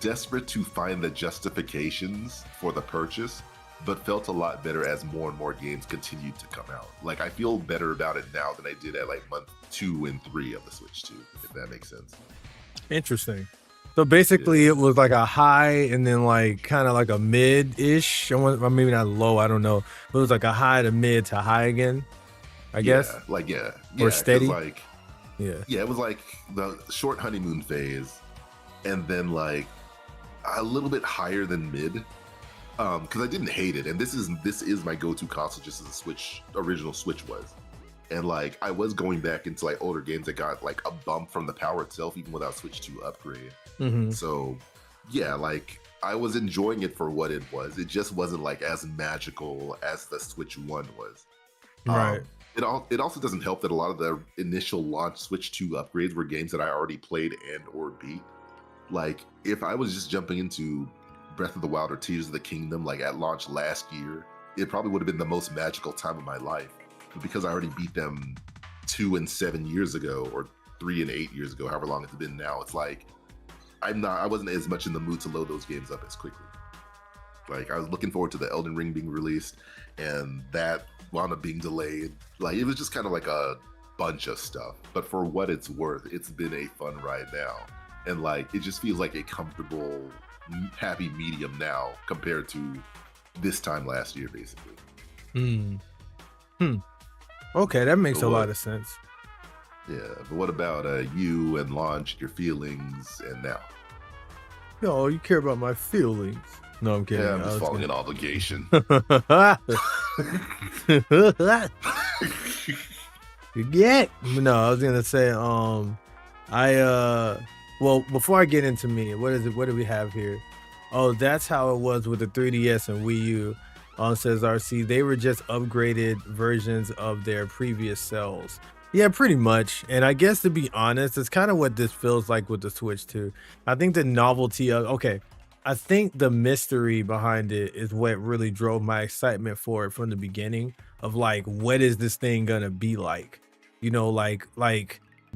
desperate to find the justifications for the purchase, but felt a lot better as more and more games continued to come out. Like I feel better about it now than I did at like month 2 and 3 of the Switch 2, if that makes sense. Interesting. So basically it was like a high and then like kind of like a mid-ish, or maybe not low, I don't know, but it was like a high to mid to high again, I guess. Like yeah, or steady. Like it was like the short honeymoon phase, and then like a little bit higher than mid, because I didn't hate it, and this is my go-to console just as a Switch original Switch was. And like I was going back into like older games that got like a bump from the power itself even without Switch 2 upgrade. So yeah, like I was enjoying it for what it was. It just wasn't like as magical as the Switch 1 was. Right. It also doesn't help that a lot of the initial launch Switch 2 upgrades were games that I already played and or beat. Like if I was just jumping into Breath of the Wild or Tears of the Kingdom like at launch last year, it probably would have been the most magical time of my life. But because I already beat them 2 and 7 years ago, or 3 and 8 years ago, however long it's been now, it's like I wasn't as much in the mood to load those games up as quickly. Like I was looking forward to the Elden Ring being released, and that wound up being delayed. Like it was just kind of like a bunch of stuff. But for what it's worth, it's been a fun ride now. And like it just feels like a comfortable, happy medium now compared to this time last year, basically. Okay, that makes a lot of sense. Yeah, but what about you and launch, your feelings, and now? Yo, you care about my feelings? No, I'm kidding. Yeah, I'm just following an obligation. No, I was gonna say, well, before I get into me, what is it? What do we have here? Oh, that's how it was with the 3DS and Wii U. Says RC, they were just upgraded versions of their previous cells. Yeah, pretty much. And I guess to be honest, it's kind of what this feels like with the Switch 2. I think the novelty of, I think the mystery behind it is what really drove my excitement for it from the beginning of like, what is this thing gonna be like? You know, like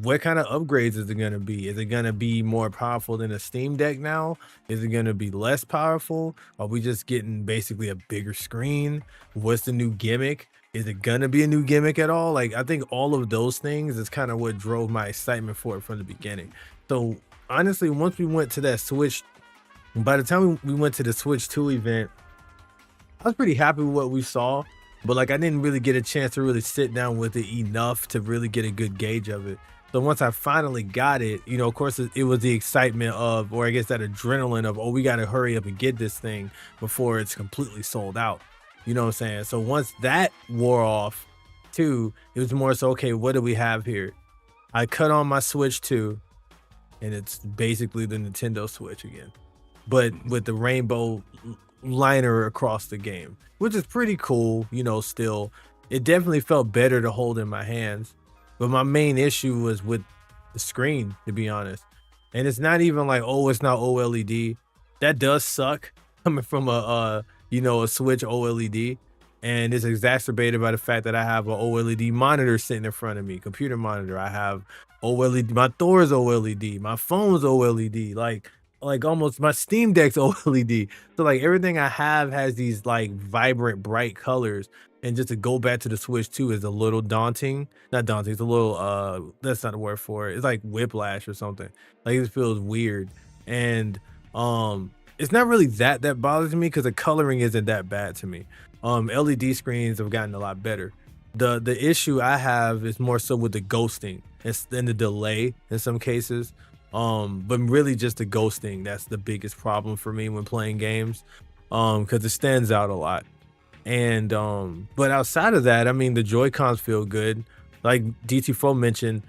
what kind of upgrades is it going to be? Is it going to be more powerful than a Steam Deck now? Is it going to be less powerful? Are we just getting basically a bigger screen? What's the new gimmick? Is it going to be a new gimmick at all? Like, I think all of those things is kind of what drove my excitement for it from the beginning. So honestly, once we went to that Switch, by the time we went to the Switch 2 event, I was pretty happy with what we saw, but like I didn't really get a chance to really sit down with it enough to really get a good gauge of it. So once I finally got it, you know, of course, it was the excitement of, or I guess that adrenaline of, oh, we got to hurry up and get this thing before it's completely sold out. You know what I'm saying? So once that wore off too, it was more so, okay, what do we have here? I cut on my Switch 2 and it's basically the Nintendo Switch again, but with the rainbow liner across the game, which is pretty cool. Still, it definitely felt better to hold in my hands. But my main issue was with the screen, to be honest. And it's not even like, oh, it's not OLED. That does suck coming from a Switch OLED. And it's exacerbated by the fact that I have an OLED monitor sitting in front of me, computer monitor. I have OLED, my Thor's OLED, my phone's OLED, like almost my Steam Deck's OLED. So like everything I have has these like vibrant, bright colors. And just to go back to the Switch 2 is a little daunting. Not daunting, it's a little that's not the word for it. It's like whiplash or something. Like it feels weird. And it's not really that bothers me because the coloring isn't that bad to me. LED screens have gotten a lot better. The issue I have is more so with the ghosting and the delay in some cases. But really just the ghosting, that's the biggest problem for me when playing games. Because it stands out a lot. And but outside of that, I mean the Joy-Cons feel good. Like DT4 mentioned,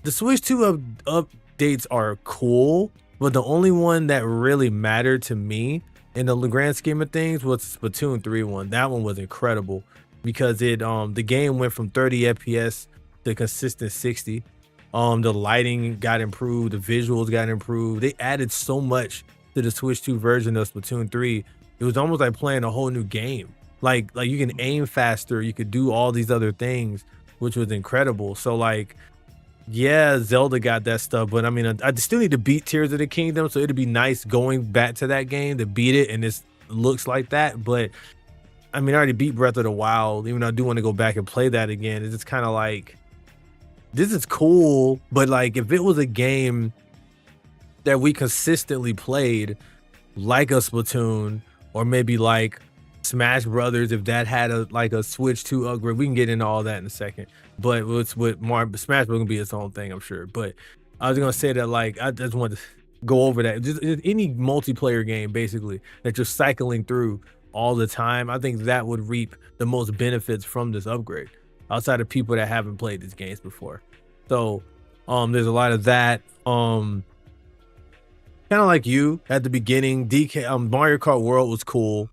the Switch 2 updates are cool, but the only one that really mattered to me in the grand scheme of things was Splatoon 3 one. That one was incredible because it the game went from 30 FPS to consistent 60. The lighting got improved, the visuals got improved. They added so much to the Switch 2 version of Splatoon 3. It was almost like playing a whole new game. Like you can aim faster, you could do all these other things, which was incredible. So like, yeah, Zelda got that stuff, but I mean, I still need to beat Tears of the Kingdom, so it'd be nice going back to that game to beat it, and it looks like that. But I mean, I already beat Breath of the Wild, even though I do want to go back and play that again. It's just kind of like, this is cool, but like if it was a game that we consistently played, like a Splatoon, or maybe like Smash Brothers, if that had a Switch 2 upgrade, we can get into all that in a second. But with Smash Bros. Gonna be its own thing, I'm sure. But I was gonna say that like I just want to go over that. Just any multiplayer game basically that you're cycling through all the time, I think that would reap the most benefits from this upgrade. Outside of people that haven't played these games before, so there's a lot of that. Kind of like you at the beginning, Mario Kart World was cool.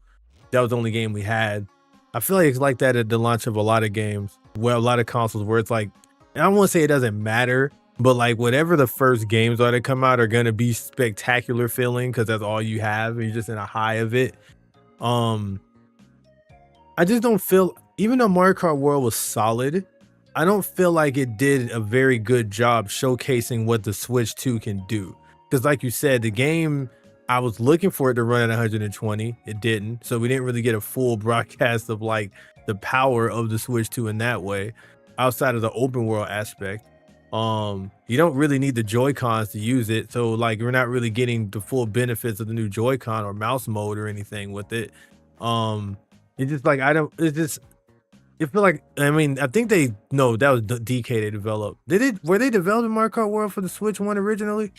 That was the only game we had. I feel like it's like that at the launch of a lot of games, where a lot of consoles where it's like, I don't want to say it doesn't matter, but like whatever the first games are that come out are going to be spectacular feeling because that's all you have and you're just in a high of it. I just don't feel, even though Mario Kart World was solid, I don't feel like it did a very good job showcasing what the Switch 2 can do. Because like you said, the game, I was looking for it to run at 120. It didn't. So we didn't really get a full broadcast of like the power of the Switch 2 in that way, outside of the open world aspect. You don't really need the Joy-Cons to use it. So like we're not really getting the full benefits of the new Joy-Con or mouse mode or anything with it. It's just like, it feel like, I mean, I think that was DK they developed. Were they developing Mario Kart World for the Switch 1 originally?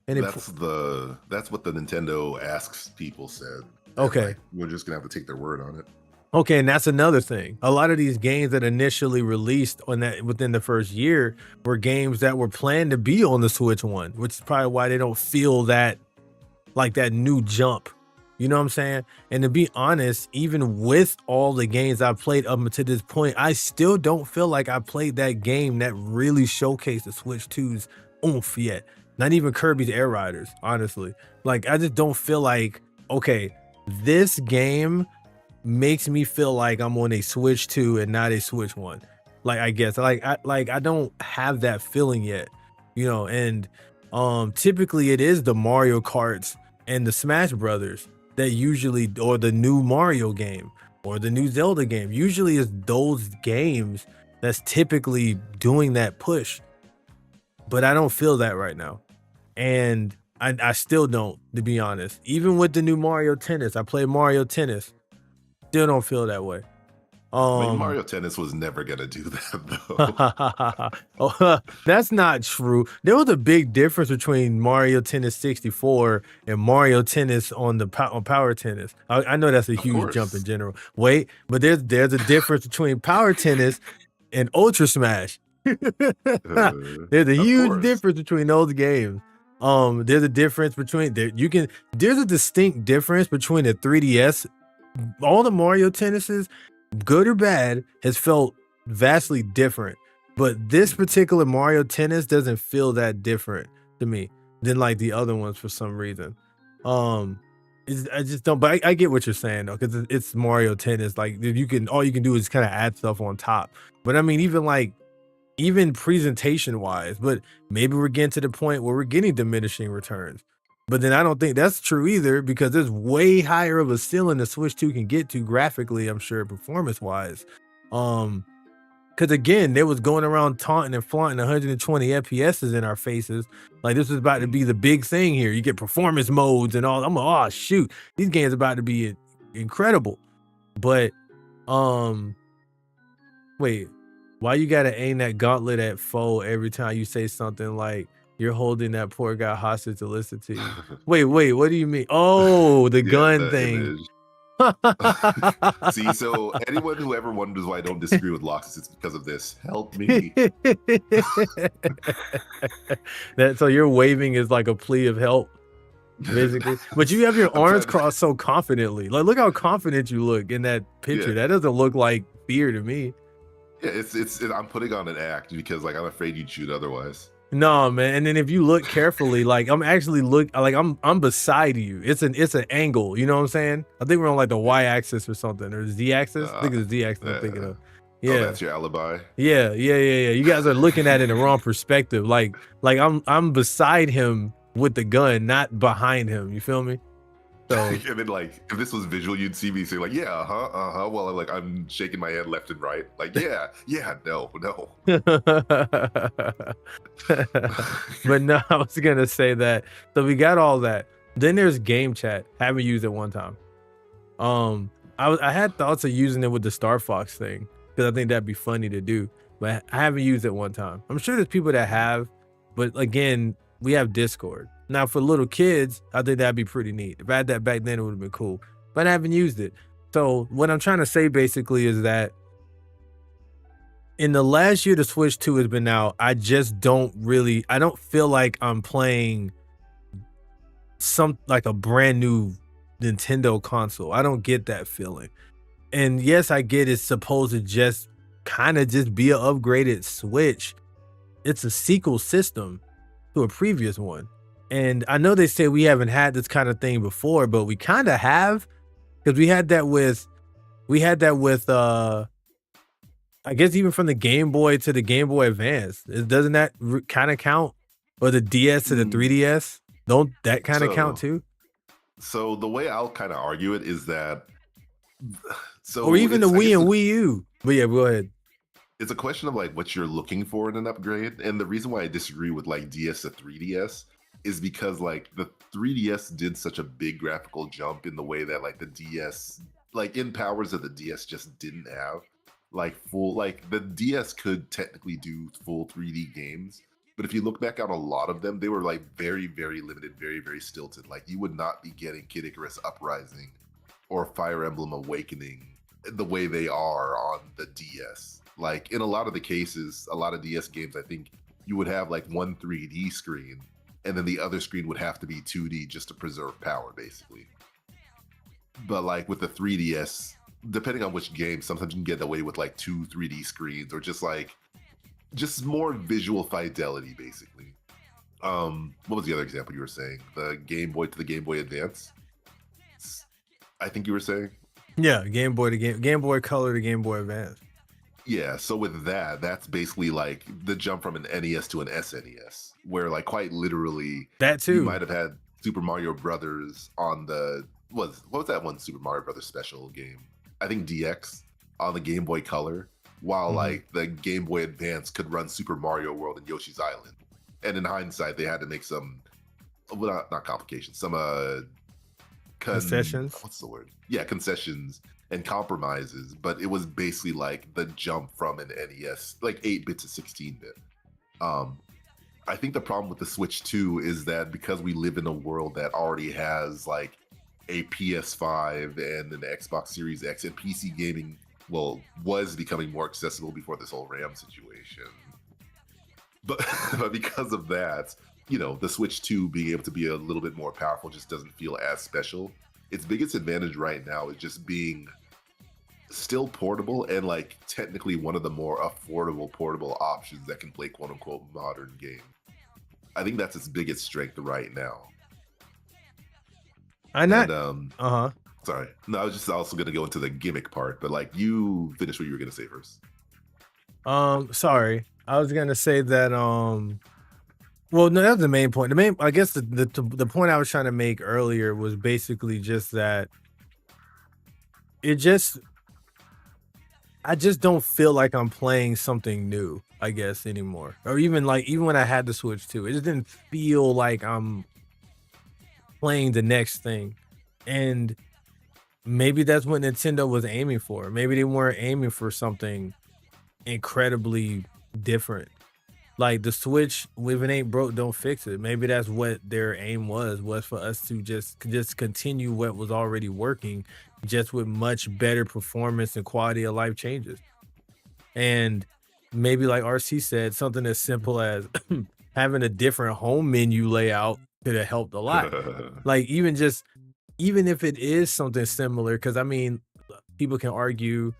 And that's what the Nintendo Asks people said. Okay. Like, we're just gonna have to take their word on it. Okay, and that's another thing. A lot of these games that initially released within the first year were games that were planned to be on the Switch 1, which is probably why they don't feel that like that new jump. You know what I'm saying? And to be honest, even with all the games I've played up until this point, I still don't feel like I played that game that really showcased the Switch 2's oomph yet. Not even Kirby's Air Riders, honestly. Like, I just don't feel like, okay, this game makes me feel like I'm on a Switch 2 and not a Switch 1. Like, I guess, I don't have that feeling yet, you know. And typically it is the Mario Karts and the Smash Brothers that usually, or the new Mario game or the new Zelda game, usually is those games that's typically doing that push. But I don't feel that right now. And I still don't, to be honest. Even with the new Mario Tennis, I played Mario Tennis. Still don't feel that way. Mario Tennis was never gonna do that though. That's not true. There was a big difference between Mario Tennis 64 and Mario Tennis on Power Tennis. I know that's a huge jump in general. Wait, but there's a difference between Power Tennis and Ultra Smash. There's a huge difference between those games. There's a difference between there's a distinct difference between the 3DS. All the Mario Tennises, good or bad, has felt vastly different. But this particular Mario Tennis doesn't feel that different to me than like the other ones for some reason. Um, I just don't. But I get what you're saying though, because it's Mario Tennis. Like if you can, all you can do is kind of add stuff on top. But I mean, even presentation wise, but maybe we're getting to the point where we're getting diminishing returns. But then I don't think that's true either, because there's way higher of a ceiling the Switch 2 can get to graphically, I'm sure, performance wise. Because again, they was going around taunting and flaunting 120 FPSs in our faces. Like this was about to be the big thing here. You get performance modes and all. I'm like, oh shoot, these games about to be incredible. But wait, why you gotta aim that gauntlet at foe every time you say something like you're holding that poor guy hostage to listen to you? Wait, what do you mean? Oh, the gun thing. See, so anyone who ever wonders why I don't disagree with Loxus, it's because of this. Help me. So your waving is like a plea of help, basically. But you have your arms crossed so confidently. Like, look how confident you look in that picture. Yeah. That doesn't look like fear to me. Yeah, it's I'm putting on an act because like I'm afraid you'd shoot otherwise. No, man. And then if you look carefully, like I'm beside you. It's an angle. You know what I'm saying? I think we're on like the Y-axis or something, or Z-axis. I think it's the Z-axis I'm thinking of. Yeah, that's your alibi. Yeah. You guys are looking at it in the wrong perspective. Like I'm beside him with the gun, not behind him. You feel me? So, and then like if this was visual, you'd see me say like, yeah, uh-huh. Well, like I'm shaking my head left and right. Like, yeah, no. But no, I was gonna say that. So we got all that. Then there's game chat. Haven't used it one time. I had thoughts of using it with the Star Fox thing because I think that'd be funny to do, but I haven't used it one time. I'm sure there's people that have, but again, we have Discord. Now, for little kids, I think that'd be pretty neat. If I had that back then, it would have been cool. But I haven't used it. So what I'm trying to say basically is that in the last year the Switch 2 has been out, I don't feel like I'm playing like a brand new Nintendo console. I don't get that feeling. And yes, I get it's supposed to just kind of just be an upgraded Switch. It's a sequel system to a previous one. And I know they say we haven't had this kind of thing before, but we kind of have, because we had that with I guess even from the Game Boy to the Game Boy Advance. Doesn't that kind of count? Or the DS to the 3DS? Don't that kind of count too? So the way I'll kind of argue it is that or even the Wii and Wii U. But yeah, go ahead. It's a question of like what you're looking for in an upgrade. And the reason why I disagree with like DS to 3DS is because like the 3DS did such a big graphical jump in the way that like the DS, like in powers that the DS just didn't have. Like the DS could technically do full 3D games, but if you look back on a lot of them, they were like very, very limited, very, very stilted. Like you would not be getting Kid Icarus Uprising or Fire Emblem Awakening the way they are on the DS. Like in a lot of the cases, a lot of DS games, I think you would have like one 3D screen and then the other screen would have to be 2D just to preserve power, basically. But like with the 3DS, depending on which game, sometimes you can get away with like 2 3D screens or just more visual fidelity, basically. What was the other example you were saying? The Game Boy to the Game Boy Advance? I think you were saying? Yeah, Game Boy Color to Game Boy Advance. Yeah, so with that, that's basically like the jump from an NES to an SNES, where like quite literally that too. You might have had Super Mario Brothers on the what was that one Super Mario Brothers special game? I think DX on the Game Boy Color, while like the Game Boy Advance could run Super Mario World and Yoshi's Island. And in hindsight, they had to make some, well, not complications, some concessions. What's the word? Yeah, concessions and compromises. But it was basically like the jump from an NES, like 8-bit to 16-bit. I think the problem with the Switch 2 is that because we live in a world that already has like a PS5 and an Xbox Series X, and PC gaming, well, was becoming more accessible before this whole RAM situation. But because of that, the Switch 2 being able to be a little bit more powerful just doesn't feel as special. Its biggest advantage right now is just being still portable and like technically one of the more affordable portable options that can play quote unquote modern game. I think that's its biggest strength right now. I not. And Uh-huh. sorry, no, I was just also gonna go into the gimmick part, but like you finish what you were gonna say first. Sorry. I was gonna say that well, no, that's the main point. The main, I guess, the point I was trying to make earlier was basically just that it just, I just don't feel like I'm playing something new, I guess, anymore. Or even when I had the Switch 2, it just didn't feel like I'm playing the next thing. And maybe that's what Nintendo was aiming for. Maybe they weren't aiming for something incredibly different. Like the Switch, if it ain't broke, don't fix it. Maybe that's what their aim was for us to just continue what was already working, just with much better performance and quality of life changes. And maybe like RC said, something as simple as having a different home menu layout could have helped a lot. Like even if it is something similar, because I mean, people can argue,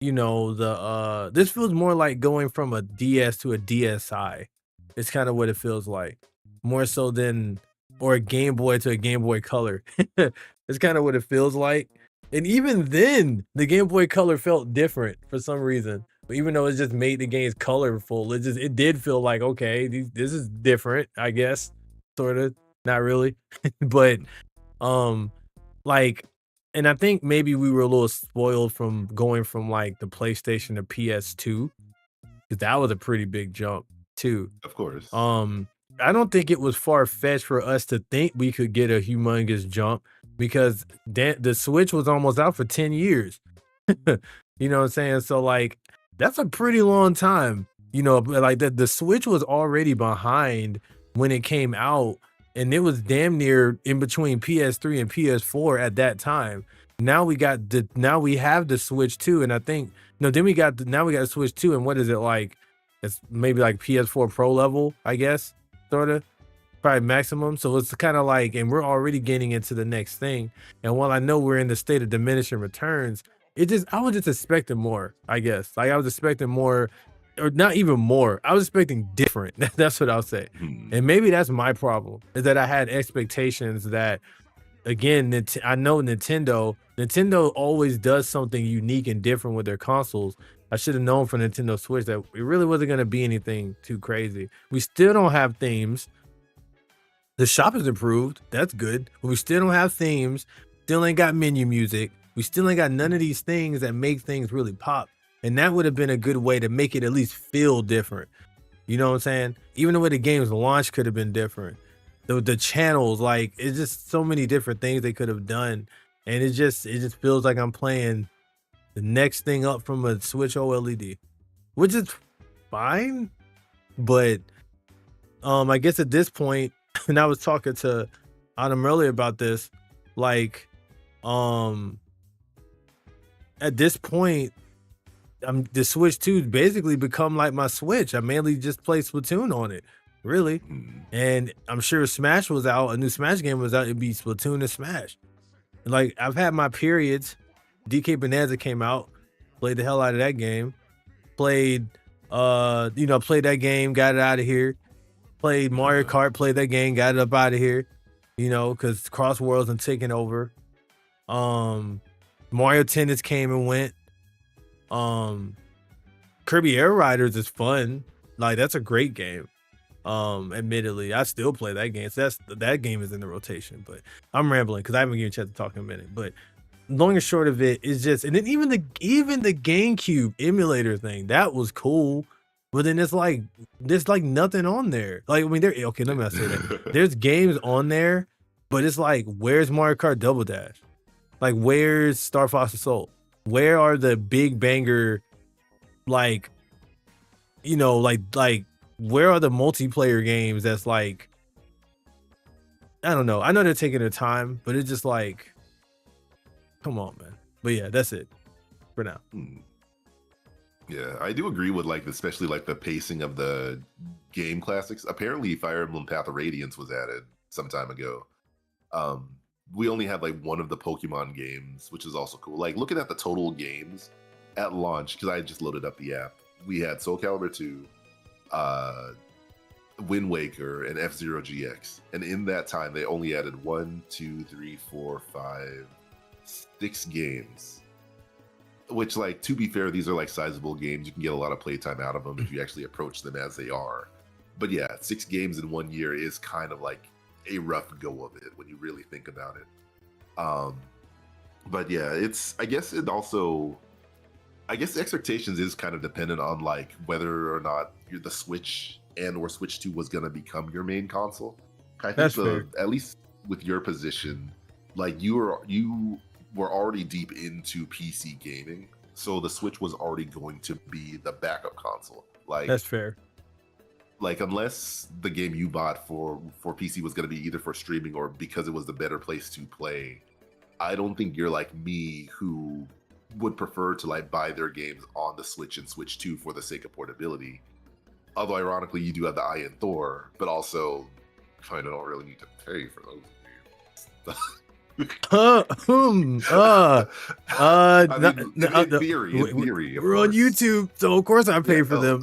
this feels more like going from a DS to a DSi. It's kind of what it feels like, more so than, or a Game Boy to a Game Boy Color. It's kind of what it feels like. And even then, the Game Boy Color felt different for some reason. But even though it just made the games colorful, it did feel like, okay, this is different, I guess. Sort of, not really. But um like, and I think maybe we were a little spoiled from going from like the PlayStation to PS2, because that was a pretty big jump too. Of course. Um, I don't think it was far fetched for us to think we could get a humongous jump, because the Switch was almost out for 10 years. You know what I'm saying? So like that's a pretty long time. But like the Switch was already behind when it came out, and it was damn near in between PS3 and PS4 at that time. Now we have the Switch 2, and I think no, then now we got the Switch 2, and what is it like? It's maybe like PS4 Pro level, I guess, sort of, probably maximum. So it's kind of like, and we're already getting into the next thing. And while I know we're in the state of diminishing returns, I was just expecting more, I guess. Like I was expecting more, or not even more. I was expecting different. That's what I'll say. Hmm. And maybe that's my problem, is that I had expectations that, again, I know Nintendo always does something unique and different with their consoles. I should have known from Nintendo Switch that it really wasn't going to be anything too crazy. We still don't have themes. The shop has improved. That's good. But we still don't have themes. Still ain't got menu music. We still ain't got none of these things that make things really pop. And that would have been a good way to make it at least feel different. You know what I'm saying? Even the way the game's launch could have been different. The channels, like, it's just so many different things they could have done. And it just feels like I'm playing the next thing up from a Switch OLED, which is fine. But I guess at this point, and I was talking to Adam earlier about this, like, at this point, the Switch 2 basically become like my Switch. I mainly just play Splatoon on it, really. Hmm. And I'm sure if Smash was out, a new Smash game was out, it'd be Splatoon and Smash. Like, I've had my periods. DK Bonanza came out, played the hell out of that game. Played that game, got it out of here. Played Mario Kart, played that game, got it up out of here. Because Cross Worlds and taking over. Mario Tennis came and went. Kirby Air Riders is fun. Like, that's a great game. Admittedly, I still play that game. So that game is in the rotation, but I'm rambling because I haven't given a chance to talk in a minute. But long and short of it is just, and then even the GameCube emulator thing, that was cool. But then there's like nothing on there. Like, I mean, okay, let me not say that. There's games on there, but it's like, where's Mario Kart Double Dash? Like, where's Star Fox Assault? Where are the big banger, like, where are the multiplayer games that's like, I don't know. I know they're taking their time, but it's just like, come on, man. But yeah, that's it for now. Yeah, I do agree with like especially like the pacing of the game classics. Apparently, Fire Emblem Path of Radiance was added some time ago. Um, we only had like one of the Pokemon games, which is also cool. Like looking at the total games at launch, because I just loaded up the app. We had Soul Calibur 2, uh, Wind Waker, and F Zero GX. And in that time, they only added 6 games. Which, like, to be fair, these are like sizable games. You can get a lot of playtime out of them if you actually approach them as they are. But yeah, 6 games in 1 year is kind of like a rough go of it when you really think about it. Um, but yeah, I guess expectations is kind of dependent on like whether or not the Switch and or Switch 2 was going to become your main console. I think That's fair. at least with your position, like you were already deep into PC gaming, so the Switch was already going to be the backup console. That's fair. Like unless the game you bought for PC was going to be either for streaming or because it was the better place to play, I don't think you're like me who would prefer to like buy their games on the Switch and Switch 2 for the sake of portability. Although ironically, you do have the Iron Thor, but also kind of don't really need to pay for those games. I mean, in theory, of we're on course. YouTube, so of course I pay for them.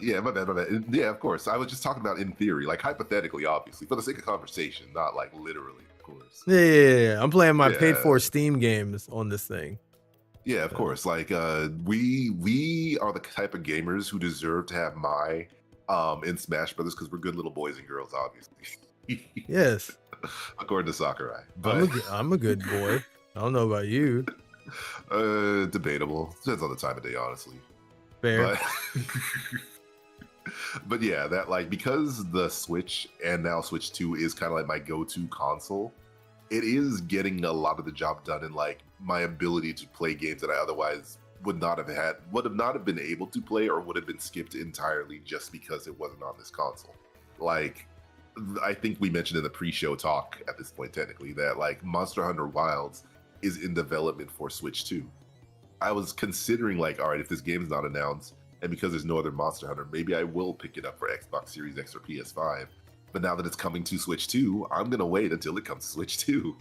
Yeah, my bad. Yeah, of course. I was just talking about in theory, like hypothetically, obviously, for the sake of conversation, not like literally, of course. Yeah. I'm playing my paid for Yeah. Steam games on this thing. Yeah, of course. Like we are the type of gamers who deserve to have my in Smash Brothers because we're good little boys and girls, obviously. Yes, According to Sakurai. But I'm a good boy. I don't know about you. debatable. Depends on the time of day, honestly. Fair. But but yeah, that like because the Switch and now Switch 2 is kind of like my go-to console, it is getting a lot of the job done in like my ability to play games that I otherwise would not have been able to play or would have been skipped entirely just because it wasn't on this console. Like I think we mentioned in the pre-show talk at this point technically that like Monster Hunter Wilds is in development for Switch 2. I was considering like, all right, if this game's not announced and because there's no other Monster Hunter, maybe I will pick it up for Xbox Series X or PS5. But now that it's coming to Switch 2, I'm gonna wait until it comes to Switch 2.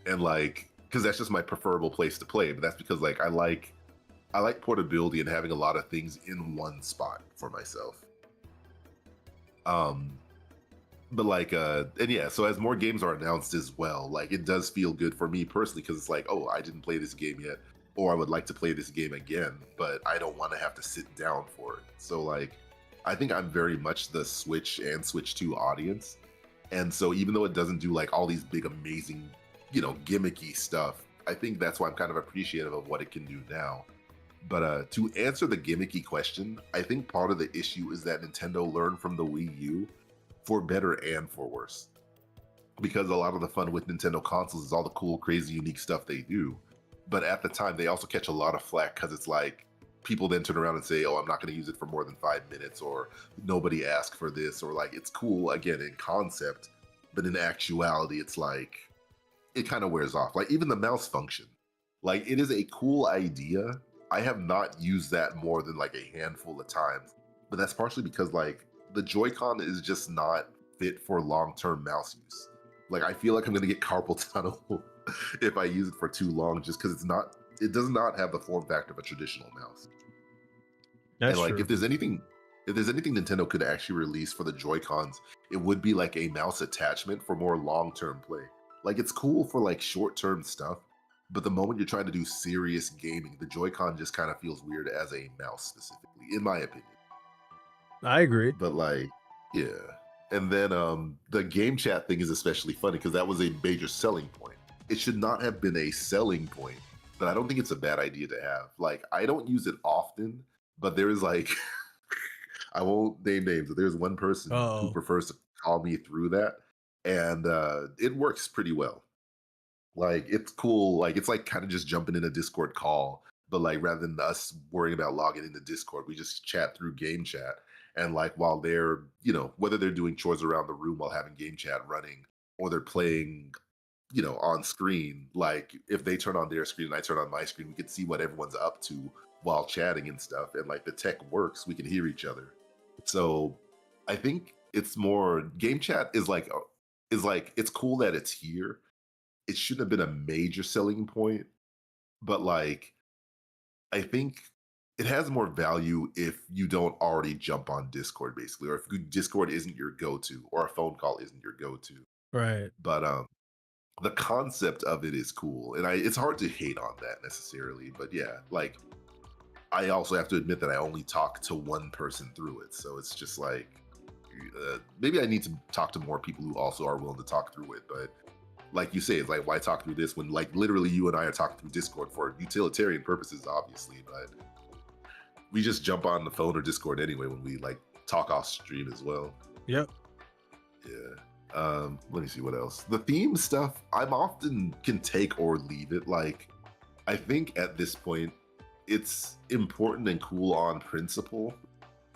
And like, because that's just my preferable place to play. But that's because like I like portability and having a lot of things in one spot for myself. Um, but like and yeah, so as more games are announced as well, like it does feel good for me personally because it's like, oh, I didn't play this game yet, or I would like to play this game again, but I don't want to have to sit down for it. So like I think I'm very much the Switch and Switch 2 audience. And so even though it doesn't do like all these big amazing, gimmicky stuff, I think that's why I'm kind of appreciative of what it can do now. But to answer the gimmicky question, I think part of the issue is that Nintendo learned from the Wii U for better and for worse. Because a lot of the fun with Nintendo consoles is all the cool, crazy, unique stuff they do. But at the time, they also catch a lot of flack because it's like people then turn around and say, oh, I'm not going to use it for more than 5 minutes, or nobody asked for this, or like it's cool again in concept, but in actuality, it's like it kind of wears off. Like even the mouse function, like it is a cool idea. I have not used that more than like a handful of times, but that's partially because like the Joy-Con is just not fit for long-term mouse use. Like I feel like I'm gonna get carpal tunnel if I use it for too long, just because it does not have the form factor of a traditional mouse. That's And like true. if there's anything Nintendo could actually release for the Joy-Cons, it would be like a mouse attachment for more long-term play. Like it's cool for like short-term stuff, but the moment you're trying to do serious gaming, the Joy-Con just kind of feels weird as a mouse specifically, in my opinion. I agree. But like, yeah. And then the game chat thing is especially funny because that was a major selling point. It should not have been a selling point, but I don't think it's a bad idea to have. Like, I don't use it often, but there is like I won't name names, but there's one person who Oh, prefers to call me through that, and it works pretty well. Like, it's cool. Like, it's like kind of just jumping in a Discord call, but like rather than us worrying about logging into Discord, we just chat through game chat. And like while they're, whether they're doing chores around the room while having game chat running, or they're playing, on screen, like if they turn on their screen and I turn on my screen, we can see what everyone's up to while chatting and stuff, and like the tech works, we can hear each other. So I think it's more game chat is like it's cool that it's here. It shouldn't have been a major selling point, but like I think it has more value if you don't already jump on Discord, basically, or if Discord isn't your go-to, or a phone call isn't your go-to. Right. But the concept of it is cool, and it's hard to hate on that necessarily. But yeah, like I also have to admit that I only talk to one person through it, so it's just like maybe I need to talk to more people who also are willing to talk through it. But like you say, it's like why talk through this when like literally you and I are talking through Discord for utilitarian purposes, obviously, but we just jump on the phone or Discord anyway when we like talk off stream as well. Yep. Yeah. Let me see what else. The theme stuff, I'm often can take or leave it. Like, I think at this point, it's important and cool on principle,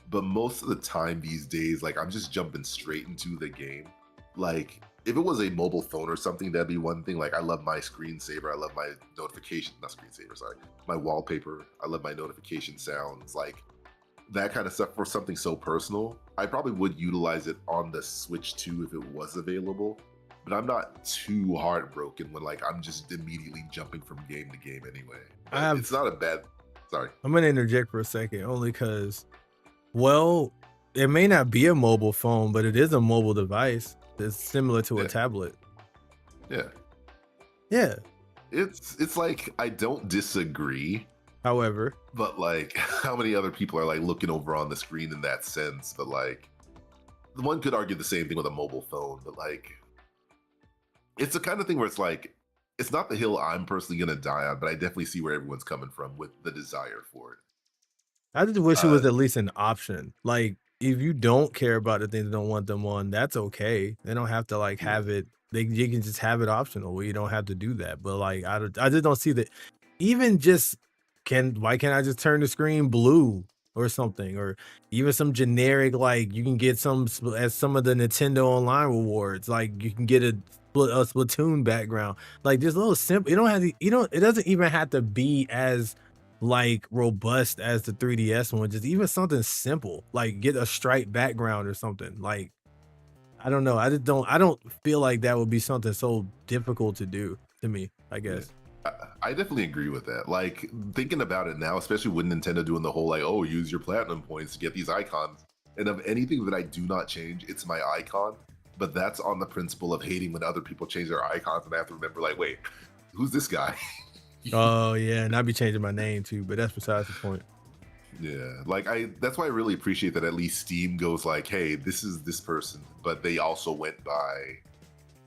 but most of the time these days, like I'm just jumping straight into the game. Like, if it was a mobile phone or something, that'd be one thing. Like, I love my screensaver. I love my notification, not screensaver, sorry, my wallpaper. I love my notification sounds. Like, that kind of stuff for something so personal. I probably would utilize it on the Switch too if it was available. But I'm not too heartbroken when like I'm just immediately jumping from game to game anyway. It's not a bad. Sorry, I'm gonna interject for a second, only because, well, it may not be a mobile phone, but it is a mobile device. It's similar to a tablet. Yeah. Yeah. It's like I don't disagree. However, but like how many other people are like looking over on the screen in that sense? But like one could argue the same thing with a mobile phone, but like it's the kind of thing where it's like it's not the hill I'm personally gonna die on, but I definitely see where everyone's coming from with the desire for it. I just wish it was at least an option. Like, if you don't care about the things, don't want them on, that's okay. They don't have to like have it. You can just have it optional where you don't have to do that. But like, I just don't see that. Even just why can't I just turn the screen blue or something, or even some generic like you can get some as some of the Nintendo Online rewards. Like you can get a Splatoon background. Like just little simple. You don't have to. You don't. It doesn't even have to be as like robust as the 3DS one. Just even something simple like get a striped background or something. Like I don't know. I don't feel like that would be something so difficult to do to me, I guess. I definitely agree with that. Like thinking about it now, especially with Nintendo doing the whole like, oh, use your platinum points to get these icons. And of anything that I do not change, it's my icon. But that's on the principle of hating when other people change their icons, and I have to remember, like, wait, who's this guy? Oh yeah, and I'd be changing my name too, but that's besides the point. Yeah, like that's why I really appreciate that at least Steam goes like, hey, this is this person, but they also went by,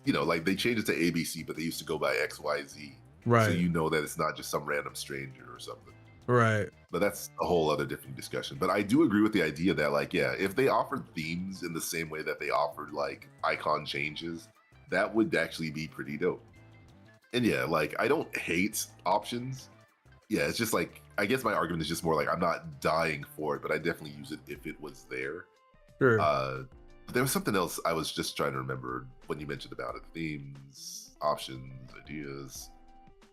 you know, like they changed it to ABC, but they used to go by XYZ. Right. So you know that it's not just some random stranger or something. Right. But that's a whole other different discussion. But I do agree with the idea that, like, yeah, if they offered themes in the same way that they offered like icon changes, that would actually be pretty dope. And yeah, like I don't hate options. Yeah, it's just like I guess my argument is just more like I'm not dying for it, but I definitely use it if it was there. Sure. But there was something else I was just trying to remember when you mentioned about it: themes, options, ideas.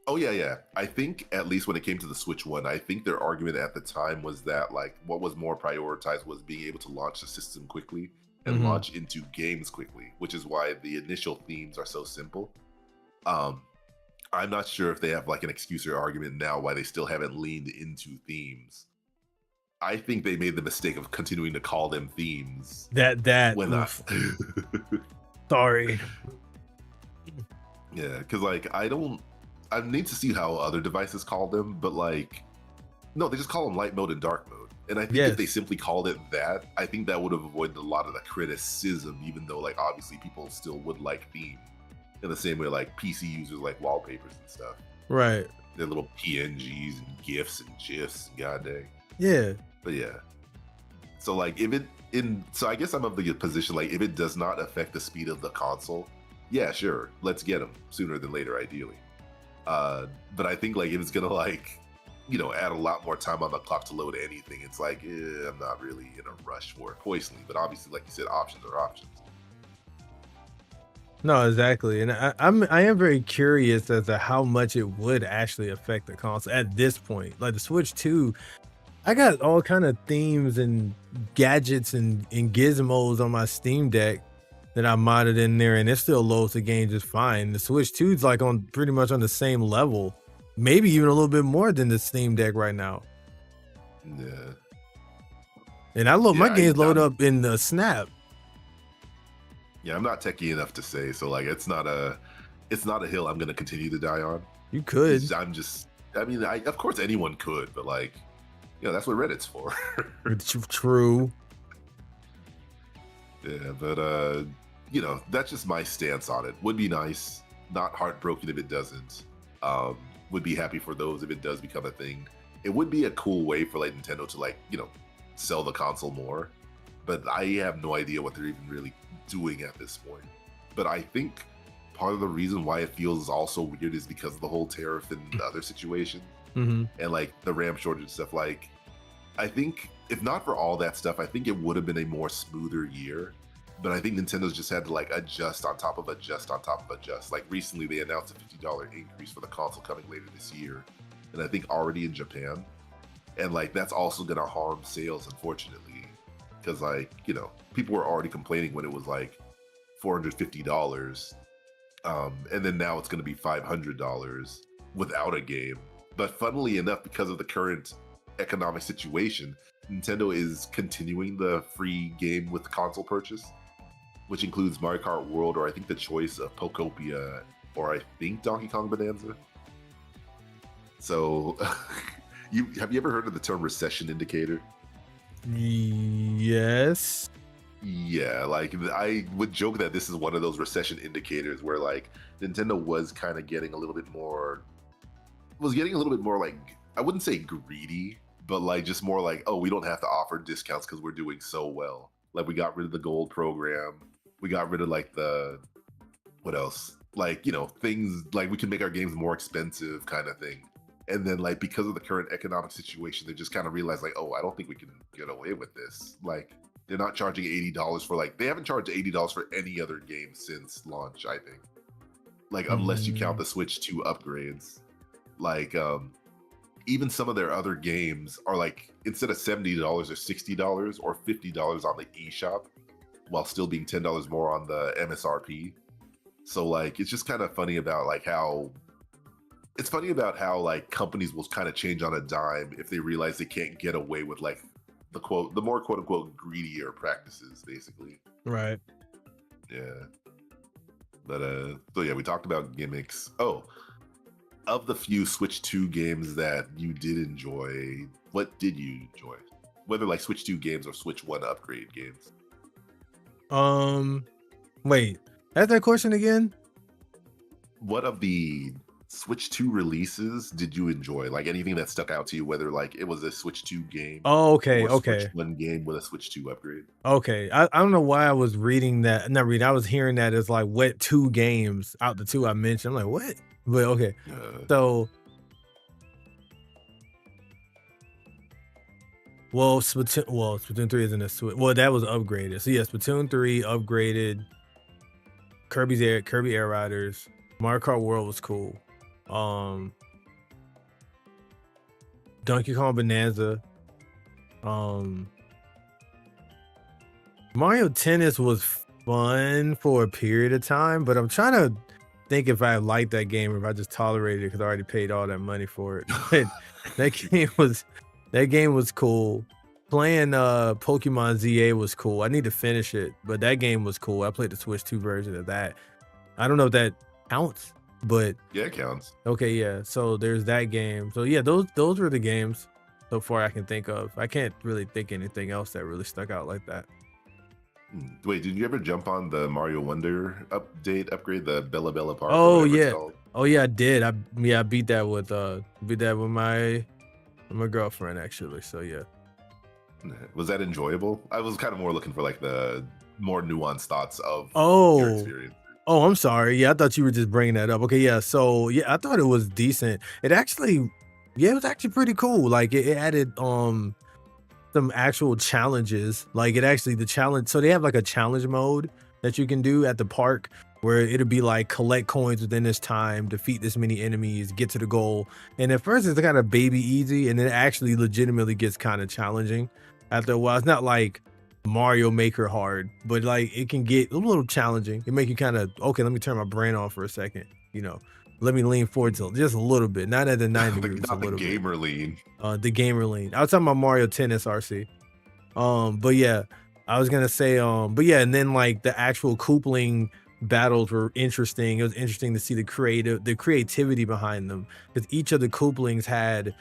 Oh yeah. I think at least when it came to the Switch One, I think their argument at the time was that like what was more prioritized was being able to launch the system quickly and launch into games quickly, which is why the initial themes are so simple. I'm not sure if they have like an excuse or argument now why they still haven't leaned into themes. I think they made the mistake of continuing to call them themes. Sorry. Yeah, because like I need to see how other devices call them, but like no, they just call them light mode and dark mode. And I think if they simply called it that, I think that would have avoided a lot of the criticism, even though like obviously people still would like theme in the same way like PC users like wallpapers and stuff. Right. Their little PNGs and GIFs and GIFs, god dang. Yeah. But yeah. So like so I guess I'm of the position like if it does not affect the speed of the console, yeah, sure, let's get them sooner than later, ideally. But I think like if it's gonna like, you know, add a lot more time on the clock to load anything, it's like I'm not really in a rush for it personally. But obviously, like you said, options are options. No, exactly, and I am very curious as to how much it would actually affect the console at this point. Like the Switch 2, I got all kind of themes and gadgets and gizmos on my Steam Deck that I modded in there, and it still loads the game just fine. The Switch 2 is like on pretty much on the same level, maybe even a little bit more than the Steam Deck right now. Yeah. And I load my Yeah, games load up in the Snap. Yeah, I'm not techie enough to say, so like it's not a hill I'm gonna continue to die on. You could. I mean, of course anyone could, but like, that's what Reddit's for. It's true. Yeah, but that's just my stance on it. Would be nice, not heartbroken if it doesn't. Would be happy for those if it does become a thing. It would be a cool way for like Nintendo to like, sell the console more. But I have no idea what they're even really doing at this point. But I think part of the reason why it feels also weird is because of the whole tariff and other situation and like the RAM shortage stuff. Like, I think if not for all that stuff, I think it would have been a more smoother year. But I think Nintendo's just had to like adjust on top of adjust on top of adjust. Like recently, they announced a $50 increase for the console coming later this year, and I think already in Japan. And like that's also gonna harm sales, unfortunately, because like people were already complaining when it was like $450, and then now it's gonna be $500 without a game. But funnily enough, because of the current economic situation, Nintendo is continuing the free game with console purchase, which includes Mario Kart World, or I think the choice of Pokopia, or I think Donkey Kong Bonanza. So, have you ever heard of the term recession indicator? Yes. Yeah, like I would joke that this is one of those recession indicators where like Nintendo was kind of getting a little bit more, like, I wouldn't say greedy, but like just more like, oh, we don't have to offer discounts because we're doing so well. Like we got rid of the gold program, we got rid of like what else? Like things like we can make our games more expensive, kind of thing. And then like because of the current economic situation, they just kind of realized like, oh, I don't think we can get away with this. Like they're not charging $80 for they haven't charged $80 for any other game since launch, I think. Like unless you count the Switch 2 upgrades. Like even some of their other games are like instead of $70 or $60 or $50 on the eShop, while still being $10 more on the MSRP. So like it's just kind of funny about how like companies will kind of change on a dime if they realize they can't get away with like the more quote unquote greedier practices, basically. Right. Yeah. But so yeah, we talked about gimmicks. Oh, of the few Switch 2 games that you did enjoy, what did you enjoy? Whether like Switch 2 games or Switch 1 upgrade games. Wait, ask that question again. What of the Switch 2 releases did you enjoy? Like anything that stuck out to you, whether like it was a Switch 2 game okay, or Switch 1 game with a Switch 2 upgrade. Okay. I don't know why I was reading that. Not reading, I was hearing that as like what 2 games out the 2 I mentioned. I'm like, what? But okay. So Splatoon 3 isn't a Switch. Well, that was upgraded. So yeah, Splatoon 3 upgraded. Kirby Air Riders. Mario Kart World was cool. Donkey Kong Bonanza. Mario Tennis was fun for a period of time, but I'm trying to think if I liked that game or if I just tolerated it because I already paid all that money for it. that game was cool. Playing Pokemon ZA was cool. I need to finish it, but that game was cool. I played the Switch 2 version of that. I don't know if that counts, but yeah, it counts. Okay, yeah. So there's that game. So yeah, those were the games so far I can think of. I can't really think anything else that really stuck out like that. Wait, did you ever jump on the Mario Wonder upgrade, the Bella Bella Park? Oh yeah. Oh yeah, I did. I beat that with my girlfriend actually. So yeah. Was that enjoyable? I was kind of more looking for like the more nuanced thoughts of your experience. Oh, I'm sorry. Yeah, I thought you were just bringing that up. Okay, yeah. So yeah, I thought it was decent. It was actually pretty cool. Like it added some actual challenges. Like the challenge. So they have like a challenge mode that you can do at the park where it'll be like collect coins within this time, defeat this many enemies, get to the goal. And at first it's kind of baby easy, and then it actually legitimately gets kind of challenging after a while. It's not like Mario Maker hard, but like it can get a little challenging. It make you kind of, okay, let me turn my brain off for a second, you know. Let me lean forward to just a little bit, not at the 90 degrees, a Not the little bit. gamer lean. The gamer lean. I was talking about Mario Tennis RC. But yeah, I was gonna say, but yeah, and then like the actual Koopling battles were interesting. It was interesting to see the creativity behind them, because each of the Kooplings had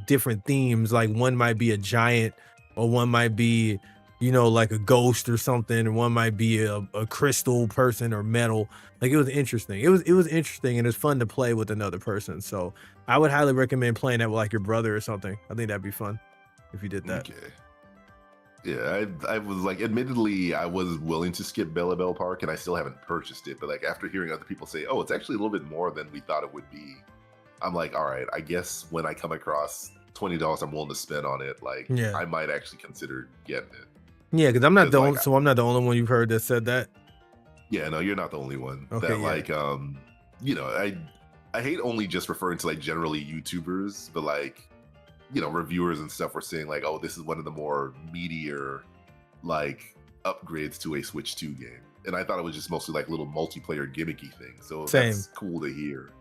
different themes. Like one might be a giant, or one might be, you know, like a ghost or something, and one might be a crystal person or metal. Like it was interesting. It was interesting, and it's fun to play with another person. So I would highly recommend playing that with like your brother or something. I think that'd be fun if you did that. Okay. Yeah, I was like, admittedly, I was willing to skip Bellabelle Park, and I still haven't purchased it. But like after hearing other people say, "Oh, it's actually a little bit more than we thought it would be," I'm like, all right, I guess when I come across $20 I'm willing to spend on it, like Yeah. I might actually consider getting it. Yeah, because I'm not the 'Cause, only, like, so I'm not the only one you've heard that said that. Yeah, no, you're not the only one. Okay, That yeah. like, you know, I hate only just referring to like generally YouTubers, but like, you know, reviewers and stuff were saying like, oh, this is one of the more meatier like upgrades to a Switch 2 game. And I thought it was just mostly like little multiplayer gimmicky things. So Same. that's cool to hear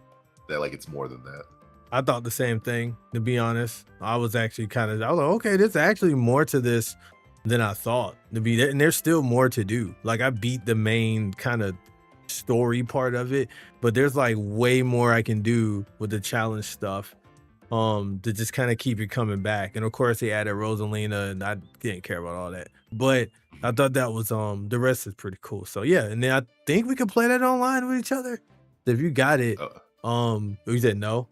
that like it's more than that. I thought the same thing, to be honest. I was actually I was like, okay, there's actually more to this than I thought to be there. And there's still more to do. Like I beat the main kind of story part of it, but there's like way more I can do with the challenge stuff. To just kind of keep it coming back. And of course they added Rosalina, and I didn't care about all that. But I thought that was the rest is pretty cool. So yeah, and then I think we can play that online with each other. If you got it, you said no.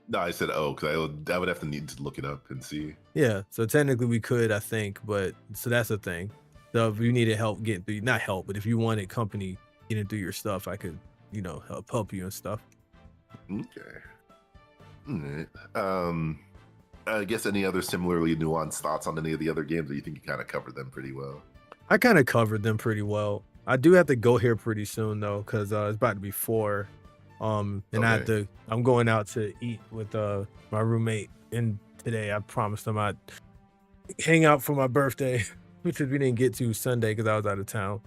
No, I said because I would have to need to look it up and see. Yeah, so technically we could, I think, but so that's the thing. So if you needed help getting through, not help, but if you wanted company getting through your stuff, I could, you know, help you and stuff. Okay. All right. I guess any other similarly nuanced thoughts on any of the other games, or you think you kind of covered them pretty well? I kind of covered them pretty well. I do have to go here pretty soon though, because it's about to be 4. And Okay. I'm going out to eat with my roommate, and today I promised him I'd hang out for my birthday, which we didn't get to Sunday because I was out of town.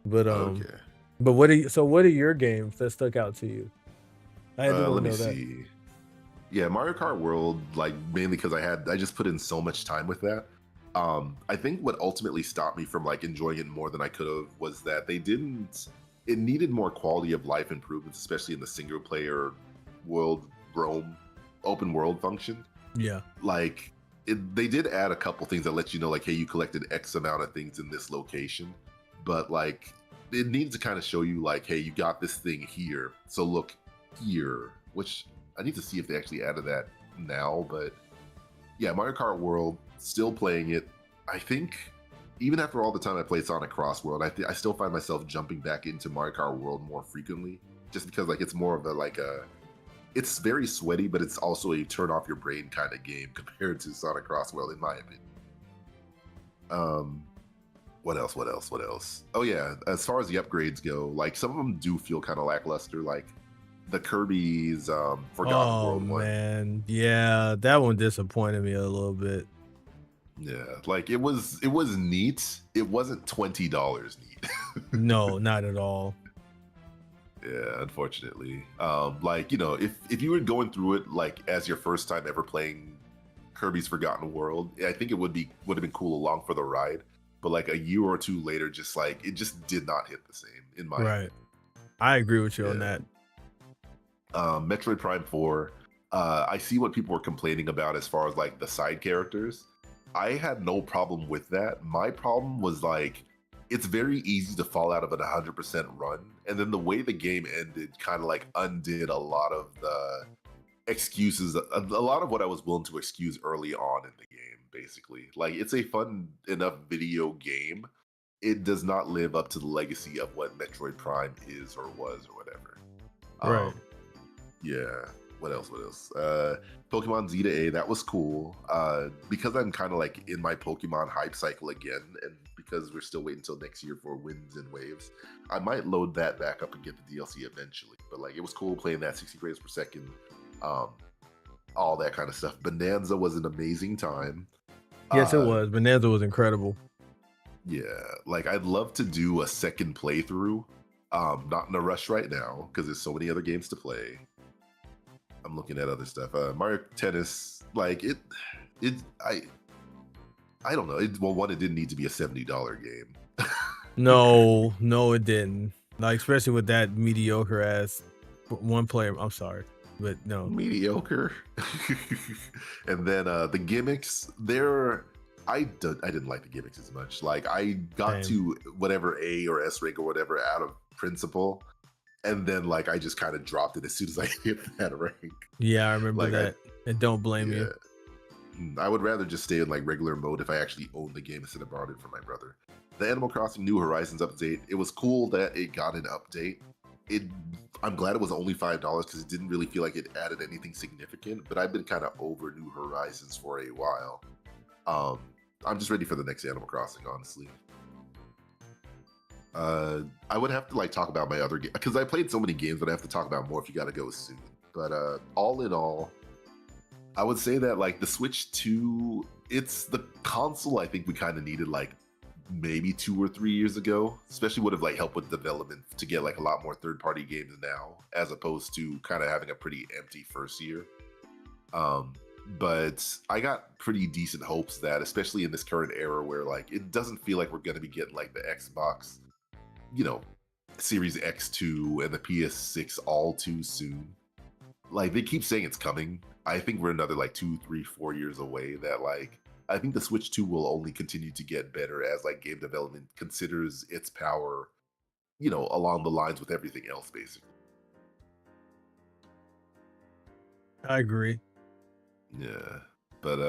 But Okay. but what are your games that stuck out to you? I had to Let me know that. see. Yeah, Mario Kart World, like mainly because I just put in so much time with that. I think what ultimately stopped me from like enjoying it more than I could have was that it needed more quality of life improvements, especially in the single player world roam open world function. Yeah. Like they did add a couple things that let you know like, hey, you collected X amount of things in this location, but like it needed to kind of show you like, hey, you got this thing here, so look here, which I need to see if they actually added that now. But yeah, Mario Kart World, still playing it. I think even after all the time I played Sonic Cross World, I still find myself jumping back into Mario Kart World more frequently, just because like it's more of it's very sweaty, but it's also a turn off your brain kind of game compared to Sonic Cross World, in my opinion. What else? Oh yeah, as far as the upgrades go, like some of them do feel kind of lackluster, like the Kirby's Forgotten Oh World one. man, yeah, that one disappointed me a little bit. Yeah, like it was neat. It wasn't $20 neat. No, not at all. Yeah, unfortunately. Like, you know, if you were going through it like as your first time ever playing Kirby's Forgotten World, I think it would have been cool along for the ride. But like a year or two later, just like it just did not hit the same in my Right. I agree with you on Yeah. that. Metroid Prime 4. I see what people were complaining about as far as like the side characters. I had no problem with that. My problem was like it's very easy to fall out of an 100% run, and then the way the game ended kind of like undid a lot of the excuses, a lot of what I was willing to excuse early on in the game. Basically, like it's a fun enough video game. It does not live up to the legacy of what Metroid Prime is or was or whatever. Right. Yeah. What else? Pokemon Z to A, that was cool. Because I'm kind of like in my Pokemon hype cycle again, and because we're still waiting until next year for Winds and Waves. I might load that back up and get the DLC eventually. But like, it was cool playing that 60 frames per second, all that kind of stuff. Bonanza was an amazing time. Yes, it was. Bonanza was incredible. Yeah, like I'd love to do a second playthrough. Not in a rush right now because there's so many other games to play. I'm looking at other stuff. Mario Tennis, like I don't know. It didn't need to be a $70 game. No, it didn't. Like, especially with that mediocre ass one player. I'm sorry, but no. Mediocre. And then the gimmicks, I didn't like the gimmicks as much. Like, I got to whatever A or S rank or whatever out of principal, and then like I just kind of dropped it as soon as I hit that rank. Yeah, I remember that. And don't blame you. I would rather just stay in like regular mode if I actually owned the game instead of borrowed it from my brother. The Animal Crossing New Horizons update, it was cool that it got an update. I'm glad it was only $5 because it didn't really feel like it added anything significant, but I've been kind of over New Horizons for a while. I'm just ready for the next Animal Crossing, honestly. I would have to like talk about my other game because I played so many games, but I have to talk about more if you got to go soon. But all in all, I would say that like the Switch 2, it's the console I think we kind of needed like maybe 2 or 3 years ago, especially would have like helped with development to get like a lot more third-party games now, as opposed to kind of having a pretty empty first year. But I got pretty decent hopes that, especially in this current era where like it doesn't feel like we're going to be getting like the Xbox, Series X2 and the PS6 all too soon. Like they keep saying it's coming. I think we're another like 2, 3, 4 years away. That like I think the Switch 2 will only continue to get better as like game development considers its power, along the lines with everything else, basically. I agree. Yeah, but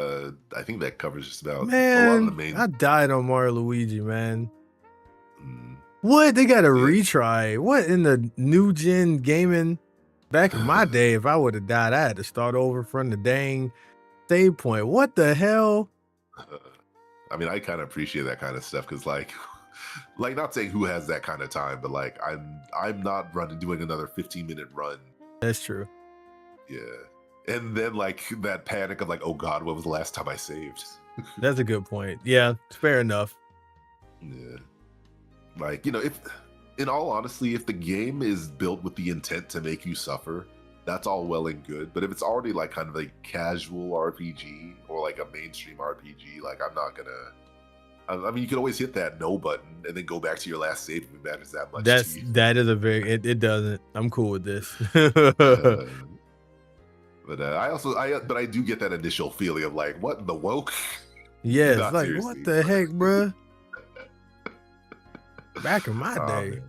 I think that covers just about man, a lot of the main. I died on Mario Luigi, man. What? They got a retry? What in the new gen gaming? Back in my day, if I would have died, I had to start over from the dang save point. What the hell? I mean, I kind of appreciate that kind of stuff because, like not saying who has that kind of time, but like I'm not doing another 15-minute run. That's true. Yeah. And then like that panic of like, oh God, when was the last time I saved? That's a good point. Yeah, fair enough. Yeah. Like, if in all honesty, if the game is built with the intent to make you suffer, that's all well and good. But if it's already like kind of a casual RPG or like a mainstream RPG, like I'm not gonna. I mean, you can always hit that no button and then go back to your last save if it matters that much. That is a very it doesn't. I'm cool with this. But I do get that initial feeling of like, what in the woke? Yeah, it's like, seriously. What the heck, bruh? Back in my day.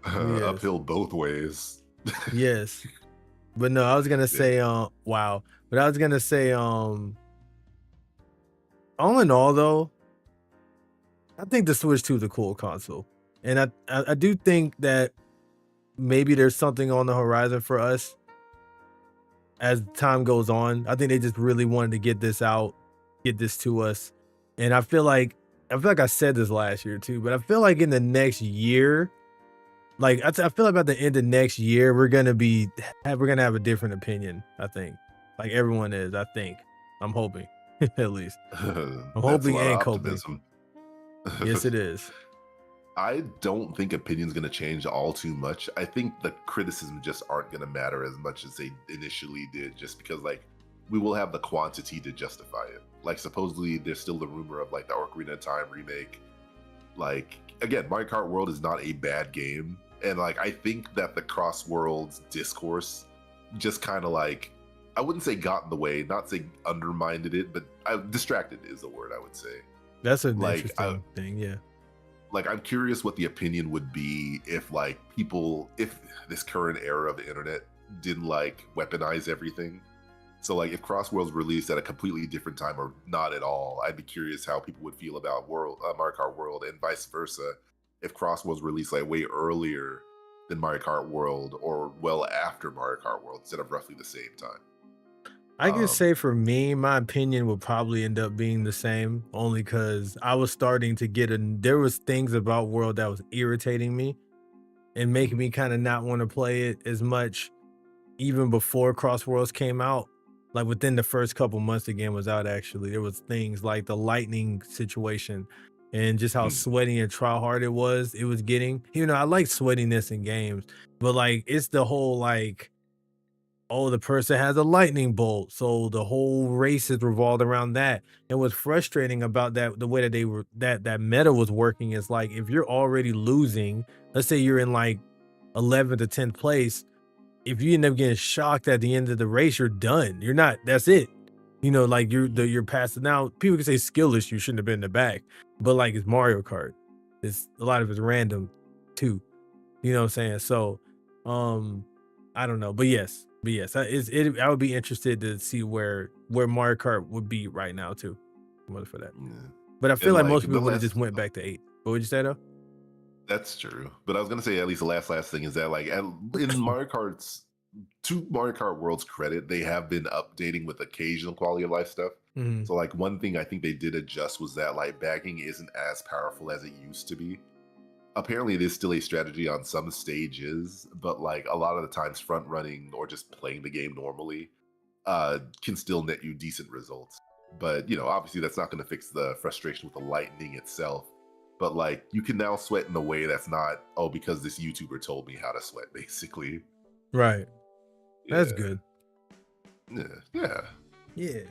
Yes. Uphill both ways. Yes. But no, I was gonna say, wow. But I was gonna say, all in all though, I think the Switch 2 is a cool console. And I do think that maybe there's something on the horizon for us as time goes on. I think they just really wanted to get this out, get this to us. And I feel like I said this last year too, but I feel like in the next year, like I feel like by the end of next year, we're gonna have a different opinion. I think, like everyone is. I think. I'm hoping, at least. I'm hoping and coping. Yes, it is. I don't think opinion's going to change all too much. I think the criticism just aren't going to matter as much as they initially did, just because like we will have the quantity to justify it. Like supposedly there's still the rumor of like the Ocarina of Time remake. Like again, Mario Kart World is not a bad game, and like I think that the Cross Worlds discourse just kind of like, I wouldn't say got in the way, not say undermined it, but distracted is the word I would say. That's an interesting thing, yeah. Like, I'm curious what the opinion would be if this current era of the internet didn't like weaponize everything. So like if Cross Worlds released at a completely different time or not at all, I'd be curious how people would feel about Mario Kart World, and vice versa. If Cross Worlds released like way earlier than Mario Kart World or well after Mario Kart World instead of roughly the same time. I could say for me, my opinion would probably end up being the same, only because I was starting to get there was things about World that was irritating me and making me kind of not want to play it as much, even before Cross Worlds came out. Like within the first couple months the game was out, actually, there was things like the lightning situation and just how sweaty and try hard it was getting. You know, I like sweatiness in games, but like it's the whole like, oh, the person has a lightning bolt, so the whole race is revolved around that. And what's frustrating about that, the way that they were that meta was working, is like if you're already losing, let's say you're in like 11th to 10th place, if you end up getting shocked at the end of the race, you're done. You're not. That's it. You know, like you're passing. Now people can say skill issue, shouldn't have been in the back, but like it's Mario Kart. It's a lot of it's random too. You know what I'm saying? So, I don't know, but yes, I would be interested to see where Mario Kart would be right now too. For that, but I feel like most people would have just went back to 8. What would you say though? That's true, but I was gonna say at least the last thing is that like in Mario Kart's to Mario Kart World's credit, they have been updating with occasional quality of life stuff. So like one thing I think they did adjust was that like bagging isn't as powerful as it used to be. Apparently it is still a strategy on some stages, but like a lot of the times front running or just playing the game normally can still net you decent results. But you know, obviously that's not going to fix the frustration with the lightning itself. But like you can now sweat in a way that's not, oh, because this YouTuber told me how to sweat, basically. Right. That's Yeah. good. Yeah. Yeah.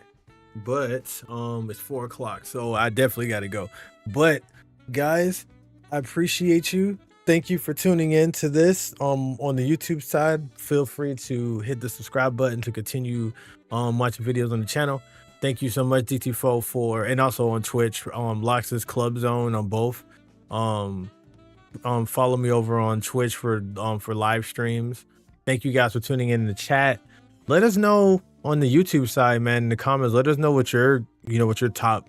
But it's 4:00, so I definitely gotta go. But guys, I appreciate you. Thank you for tuning in to this. On the YouTube side, feel free to hit the subscribe button to continue watching videos on the channel. Thank you so much, DT4, for, and also on Twitch, Lox's Club Zone on both. Follow me over on Twitch for live streams. Thank you guys for tuning in the chat. Let us know on the YouTube side, man, in the comments. Let us know what your top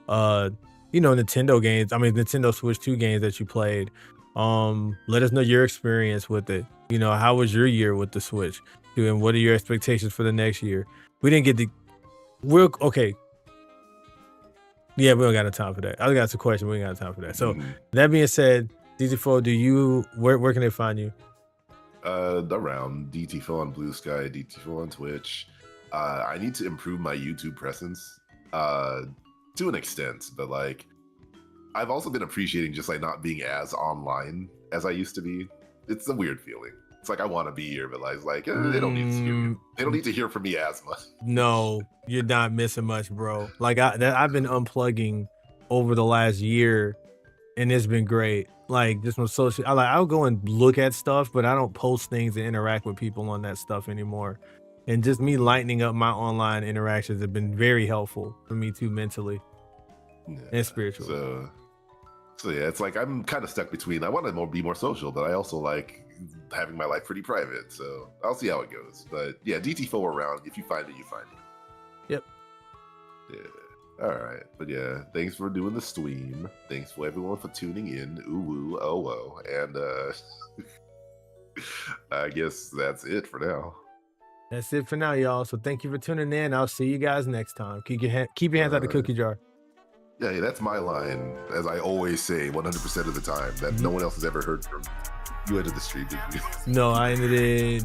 Nintendo games, Nintendo Switch 2 games that you played. Let us know your experience with it. You know, how was your year with the Switch? And what are your expectations for the next year? We didn't get okay. Yeah, we don't got no time for that. I got some questions. We ain't got time for that. So that being said, DT4, where can they find you? Around DT4 on Blue Sky, DT4 on Twitch. I need to improve my YouTube presence to an extent, but like I've also been appreciating just like not being as online as I used to be. It's a weird feeling. It's like I want to be here, but like they don't need to hear they don't need to hear from me as much. No, you're not missing much, bro. Like I've been unplugging over the last year, and it's been great. Like just on social, I'll go and look at stuff, but I don't post things and interact with people on that stuff anymore. And just me lightening up my online interactions have been very helpful for me too, mentally and spiritually. So yeah, it's like I'm kind of stuck between. I want to be more social, but I also like having my life pretty private. So I'll see how it goes. But yeah, DT4 around. If you find it, you find it. Yep. Yeah. All right. But yeah, thanks for doing the stream. Thanks for everyone for tuning in. Ooh, woo, oh, whoa. And I guess that's it for now. That's it for now, y'all. So thank you for tuning in. I'll see you guys next time. Keep your hands out the cookie jar. Yeah, that's my line, as I always say 100% of the time, that no one else has ever heard from. You ended the stream, didn't you? No, I ended it.